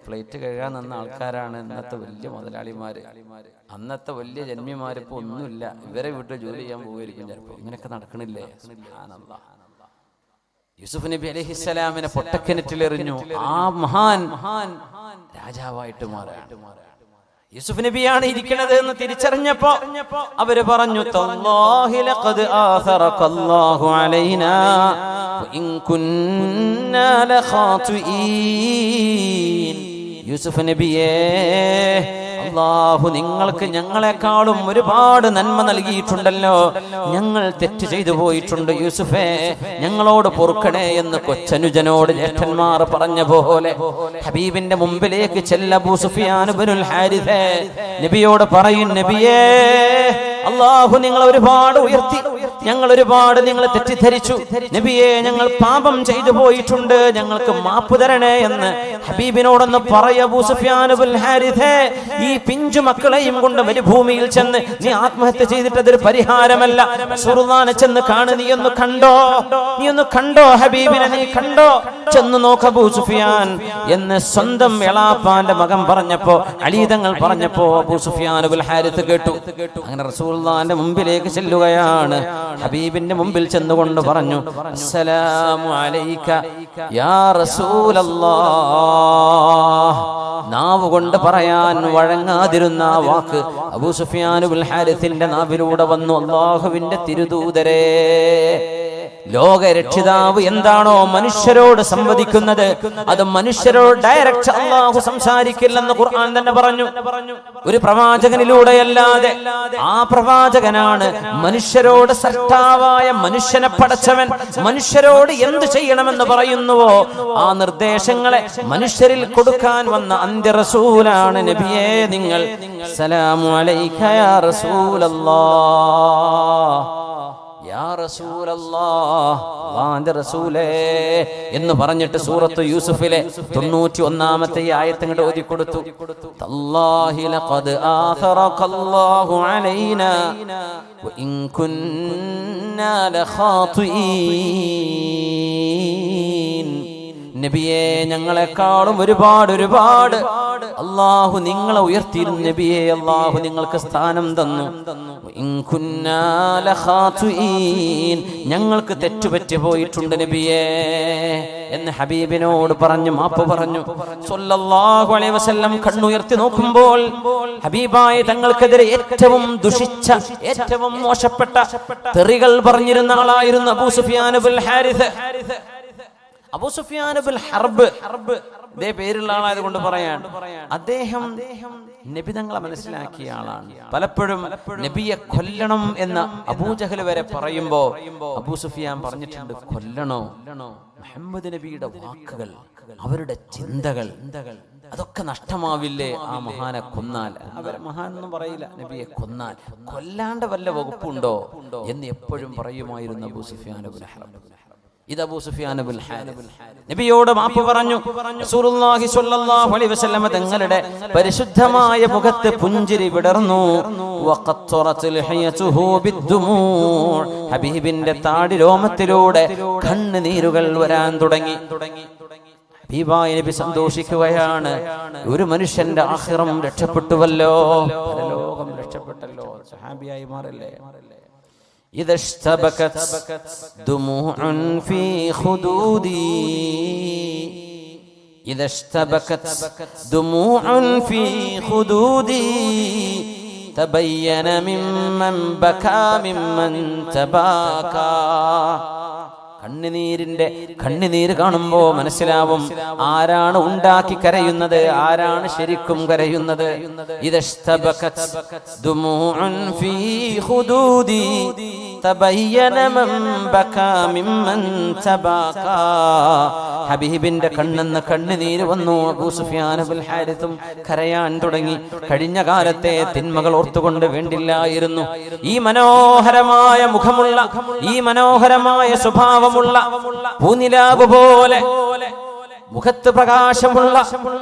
പ്ലേറ്റ് കഴുകാൻ നിന്ന ആൾക്കാരാണ് ഇന്നത്തെ വലിയ മുതലാളിമാര്. അന്നത്തെ വലിയ ജന്മിമാരിപ്പോ ഒന്നുമില്ല. ഇവരെ വീട്ടിൽ ജോലി ചെയ്യാൻ പോവുകയായിരിക്കും ചിലപ്പോ. ഇങ്ങനെയൊക്കെ നടക്കണില്ലേ? സുബ്ഹാനല്ലാഹ്. യൂസുഫ് നബി അലൈഹിസ്സലാമിനെ പൊട്ടക്കിണറ്റിലെറിഞ്ഞു. ആ മഹാൻ രാജാവായിട്ട് മാറി. യൂസുഫ് നബിയാണ് ഇരിക്കുന്നത് എന്ന് തിരിച്ചറിഞ്ഞപ്പോ അവര് പറഞ്ഞു, തല്ലാഹി ലഖദ് ആഥറകല്ലാഹു അലൈനാ വഇൻ കുന്നാ ലഖാതിഈൻ. യൂസുഫ് നബിയേ, അല്ലാഹു നിങ്ങൾക്ക് ഞങ്ങളെക്കാളും ഒരുപാട് നന്മ നൽകിയിട്ടുണ്ടല്ലോ. ഞങ്ങൾ തെറ്റ് ചെയ്തു പോയിട്ടുണ്ട് യൂസുഫേ, ഞങ്ങളോട് പൊറുക്കണേ എന്ന് കൊച്ചനുജനോട് ജ്യേഷ്ഠന്മാർ പറഞ്ഞ പോലെ ഹബീബിന്റെ മുമ്പിലേക്ക് ചെല്ല അബൂ സുഫിയാൻ ഇബ്നുൽ ഹാരിഥ നബിയോട് പറയും, നബിയേ, അല്ലാഹു നിങ്ങളെ ഒരുപാട് ഉയർത്തി, ഞങ്ങൾ ഒരുപാട് നിങ്ങളെ തെറ്റിദ്ധരിച്ചു. നബിയെ, ഞങ്ങൾ പാപം ചെയ്തു പോയിട്ടുണ്ട്, ഞങ്ങൾക്ക് മാപ്പ് തരണേ എന്ന് ഹബീബിനോടൊന്ന് പറയ. അബൂ സുഫിയാൻ ഇബ്നുൽ ഹാരിഥ, ഈ പിഞ്ചു മക്കളെയും കൊണ്ട് മരുഭൂമിയിൽ ചെന്ന് നീ ആത്മഹത്യ ചെയ്തിട്ട് അതൊരു പരിഹാരമല്ല. റസൂലുള്ളാഹിനെ ചെന്ന് കാണ്, നീ ഒന്ന് കണ്ടോ ഹബീബിനെ, നീ കണ്ടോ, ചെന്ന് നോക്ക് അബൂ സുഫിയാൻ എന്ന് സ്വന്തം എളാപ്പാന്റെ മകൻ പറഞ്ഞപ്പോ, അലി തങ്ങൾ പറഞ്ഞപ്പോ അബൂ സുഫിയാൻ ഇബ്നുൽ ഹാരിഥ കേട്ടു. അങ്ങനെ റസൂലുള്ളാഹിന്റെ മുമ്പിലേക്ക് ചെല്ലുകയാണ്. ഹബീബിന്റെ മുമ്പിൽ ചെന്നുകൊണ്ട് പറഞ്ഞു, അസ്സലാമു അലൈക യാ റസൂലല്ലാഹ്. നാവ് കൊണ്ട് പറയാൻ വഴങ്ങാതിരുന്ന ആ വാക്ക് അബൂ സുഫിയാൻ ഇബ്നുൽ ഹാരിഥിന്റെ നാവിലൂടെ വന്നു, അല്ലാഹുവിന്റെ തിരുദൂതരേ, ലോകരക്ഷിതാവ് എന്താണോ മനുഷ്യരോട് സംവദിക്കുന്നത് അത് മനുഷ്യരോട് ഡയറക്റ്റ് അല്ലാഹു സംസാരിക്കില്ലെന്ന് ഖുർആൻ തന്നെ പറഞ്ഞു. ഒരു പ്രവാചകനിലൂടെയല്ലാതെ. ആ പ്രവാചകനാണ് മനുഷ്യരോട് സൃഷ്ടാവായ മനുഷ്യനെ പടച്ചവൻ മനുഷ്യരോട് എന്ത് ചെയ്യണമെന്ന് പറയുന്നുവോ ആ നിർദ്ദേശങ്ങളെ മനുഷ്യരിൽ കൊടുക്കാൻ വന്ന അന്ത്യ റസൂലാണ് നബിയേ നിങ്ങൾ. സലാമു അലൈക യാ റസൂലല്ലാഹ്, യാ റസൂലല്ലാഹ്, അല്ലാഹുവിന്റെ റസൂലേ എന്ന് പറഞ്ഞിട്ട് സൂറത്ത് യൂസുഫിലെ 91-ാമത്തെ ആയത്ത് അങ്ങോട്ട് ഓതി കൊടുത്തു. തല്ലാഹി ലഖദ് ആഥറകല്ലാഹു അലൈനാ വഇൻ കുന്നാ ലഖാതിഈൻ. നബിയെ, ഞങ്ങളെക്കാളും ഒരുപാട് അല്ലാഹു നിങ്ങളെ ഉയർത്തിയിരുന്നു. നബിയെ, അല്ലാഹു നിങ്ങൾക്ക് സ്ഥാനം തന്നു. ഇൻ കുന്നാ ലഖാതിഈൻ, ഞങ്ങൾക്ക് തെറ്റുപറ്റി പോയിട്ടുണ്ട് നബിയെ എന്ന് ഹബീബിനോട് പറഞ്ഞു മാപ്പ് പറഞ്ഞു. സ്വല്ലല്ലാഹു അലൈഹി വസല്ലം കണ്ണുയർത്തി നോക്കുമ്പോൾ ഹബീബായ തങ്ങൾക്കെതിരെ ഏറ്റവും ദുഷിച്ച, ഏറ്റവും മോശപ്പെട്ട തെറികൾ പറഞ്ഞിരുന്ന ആളായിരുന്നു അബൂ സുഫിയാൻ ഇബ്നുൽ ഹാരിഥ. അബൂ സുഫിയാൻ ഇബ്നുൽ ഹർബ്, ഇതേ പേരുള്ള ആളായതുകൊണ്ട് പറയാൻ, അദ്ദേഹം നബി തങ്ങളെ മനസ്സിലാക്കിയ ആളാണ്. പലപ്പോഴും നബിയെ കൊല്ലണം എന്ന അബൂജഹൽ വരെ പറയുമ്പോ അബൂ സുഫിയാൻ പറഞ്ഞിട്ടുണ്ട്, കൊല്ലണോ? മുഹമ്മദ് നബിയുടെ വാക്കുകൾ, അവരുടെ ചിന്തകൾ, അതൊക്കെ നഷ്ടമാവില്ലേ ആ മഹാനെ കൊന്നാൽ? അവരെ മഹാൻ ഒന്നും പറയില്ല, നബിയെ കൊന്നാൽ. കൊല്ലാണ്ട് വല്ല വകുപ്പുണ്ടോ എന്ന് എപ്പോഴും പറയുമായിരുന്നു അബൂ സുഫിയാൻ ഇബ്നുൽ ഹർബ്. ഇത് അബൂ സുഫിയാൻ ഇബ്നുൽ ഹാരിഥ നബിയോട് മാപ്പ് പറഞ്ഞു. റസൂലുള്ളാഹി സ്വല്ലല്ലാഹു അലൈഹി വസല്ലം തങ്ങളുടെ പരിശുദ്ധമായ മുഖത്ത് പുഞ്ചിരി വിടർന്നു. വഖത്തറത് ലഹിയതുഹു ബിദ്ദുമൂ, ഹബീബിന്റെ താടി രോമത്തിലൂടെ കണ്ണുനീരുകൾ വരാൻ തുടങ്ങി. ഹബീബായ നബി സന്തോഷിക്കുകയാണ്. ഒരു മനുഷ്യന്റെ ആഖിറം രക്ഷപ്പെട്ടുവല്ലോ, പരലോകം രക്ഷപ്പെട്ടല്ലോ, സഹാബിയായി മാറല്ലേ. إذا اشتبكت دموع في خدودي، إذا اشتبكت دموع في خدودي تبين ممن بكى ممن تباكى. കണ്ണുനീര് കാണുമ്പോ മനസ്സിലാവും ആരാണ് ഉണ്ടാക്കി കരയുന്നത്, ആരാണ് ശരിക്കും കരയുന്നത്. ഇദസ്തബകത് ദുമൂഉൻ ഫീ ഖുദൂദി തബയ്യന മൻ ബകാ മിമ്മൻ തബാകാ. ഹബീബിന്റെ കണ്ണെന്ന് കണ്ണുനീര് വന്നു. അബൂ സുഫിയാൻ ഇബ്നുൽ ഹാരിഥും കരയാൻ തുടങ്ങി. കഴിഞ്ഞ കാലത്തെ തിന്മകൾ ഓർത്തുകൊണ്ട് വേണ്ടില്ലായിരുന്നു ഈ മനോഹരമായ മുഖമുള്ള, ഈ മനോഹരമായ സ്വഭാവം പൂനിലാവ് പോലെ മുഖത്ത് പ്രകാശമുള്ള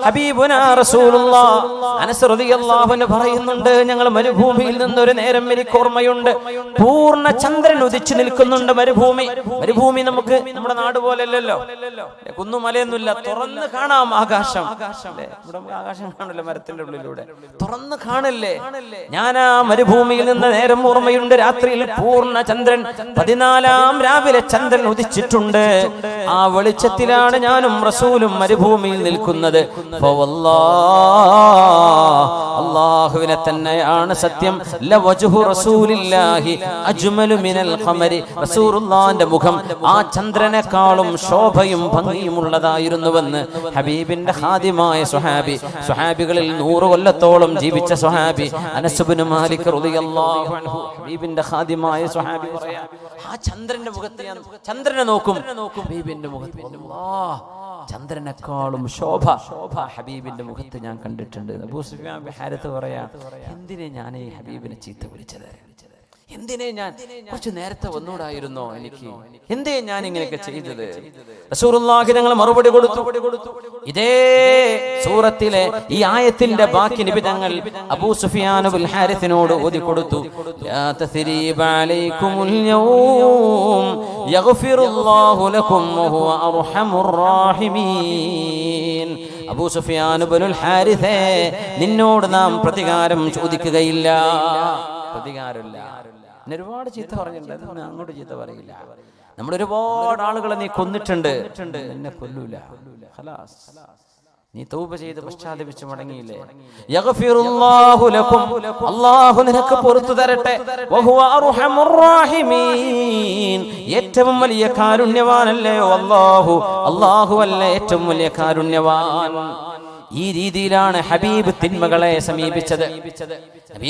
ഹബീബുനാ റസൂലുള്ളാഹ്. അനസ് റളിയല്ലാഹു അൻഹു പറയുന്നുണ്ട്, ഞങ്ങൾ മരുഭൂമിയിൽ നിന്നൊരു നേരം എനിക്ക് ഓർമ്മയുണ്ട്, പൂർണ്ണ ചന്ദ്രൻ ഉദിച്ചു നിൽക്കുന്നുണ്ട്. മരുഭൂമി നമുക്ക് നമ്മുടെ നാട് പോലെയല്ലല്ലോ, കുന്നുമലയൊന്നുമില്ല, തുറന്ന് കാണാം ആകാശം. ഇവിടെ ആകാശം കാണില്ല, മരത്തിന്റെ ഉള്ളിലൂടെ തുറന്ന് കാണല്ലേ. ഞാൻ ആ മരുഭൂമിയിൽ നിന്ന് നേരം ഓർമ്മയുണ്ട്, രാത്രിയിൽ പൂർണ്ണ ചന്ദ്രൻ, 14-ാം രാവിലെ ചന്ദ്രൻ ഉദിച്ചിട്ടുണ്ട്. ആ വെളിച്ചത്തിലാണ് ഞാനും റസൂലും മരുഭൂമിയിൽ നിൽക്കുന്നത്. അല്ലാഹുവിനെ തന്നെയാണ് സത്യം, ലവജ്ഹു റസൂലില്ലാഹി അജ്മലു മിനൽ ഖമരി. റസൂലുള്ളാഹിന്റെ മുഖം ആ ചന്ദ്രനേക്കാളും ശോഭയും ഭംഗിയുമുള്ളതായിരുന്നുവെന്ന് ഹബീബിന്റെ ഖാദിമായ സ്വഹാബികളിൽ 100 കൊല്ലത്തോളം ജീവിച്ച സ്വഹാബി അനസ് ഇബ്നു മാലിക് റളിയല്ലാഹു അൻഹു, ഹബീബിന്റെ ഖാദിമായ സ്വഹാബി പറയാ, ആ ചന്ദ്രന്റെ മുഖത്ത് ഞാൻ ചന്ദ്രനെ നോക്കും, ഹബീബിന്റെ മുഖത്ത് അല്ലാഹ് ചന്ദ്രനേക്കാളും ശോഭ ഹബീബിന്റെ മുഖത്ത് ഞാൻ കണ്ടിട്ടുണ്ട്. അബൂ സുഫിയാൻ ബിൻ ഹാരിത്ത് പറയാ, എന്തിനെ ഞാൻ ഈ ഹബീബിനെ ചീത്ത വിളിച്ചത്? എന്തിനെ ഞാൻ കുറച്ച് നേരത്തെ വന്നൂടായിരുന്നോ എനിക്ക്? എന്തേ ഞാൻ ഇങ്ങനെയൊക്കെ ചെയ്തത്? റസൂലുള്ളാഹി ഞങ്ങൾ മറുപടി കൊടുത്തു. ഇതേ സൂറത്തിലെ ഈ ആയത്തിന്റെ ബാക്കി നിബിധങ്ങൾ അബൂ സുഫിയാൻ ബിൻ ഹാരിത്തിനോട് ഓതി കൊടുത്തു. യാ തസ്രീബ അലൈക്കുമുൽ യൗം യഗ്ഫിറുല്ലാഹു ലക്കും വഹുവ അർഹമുർ റഹീമീൻ. അബൂ സുഫിയാൻ ബിൻ ഹാരിത്തേ, നിന്നോട് നാം പ്രതികാരം ചോദിക്കുകയില്ല, പ്രതികാരമില്ല. എന്നെ ഒരുപാട് ചീത്ത പറഞ്ഞിട്ടുണ്ട്, അങ്ങോട്ട് ചീത്ത പറയില്ല. നമ്മുടെ ഒരുപാട് ആളുകളെ നീ കൊന്നിട്ടുണ്ട്, എന്നെ കൊല്ലൂല. ഖലാസ്, നീ തൗബ ചെയ്ത് പശ്ചാത്തപിച്ച് മടങ്ങിയില്ലേ? യഗ്ഫിറുല്ലാഹു ലക്കും, അല്ലാഹു നിനക്ക് പുറത്തു തരട്ടെ. വഹുവ അർഹമുർ റഹീമീൻ, ഏറ്റവും വലിയ കാരുണ്യവാനല്ലയോ അല്ലാഹു? അല്ലാഹു അല്ല ഏറ്റവും വലിയ കാരുണ്യവാൻ. ഈ രീതിയിലാണ് ഹബീബ് തിന്മകളെ സമീപിച്ചത്.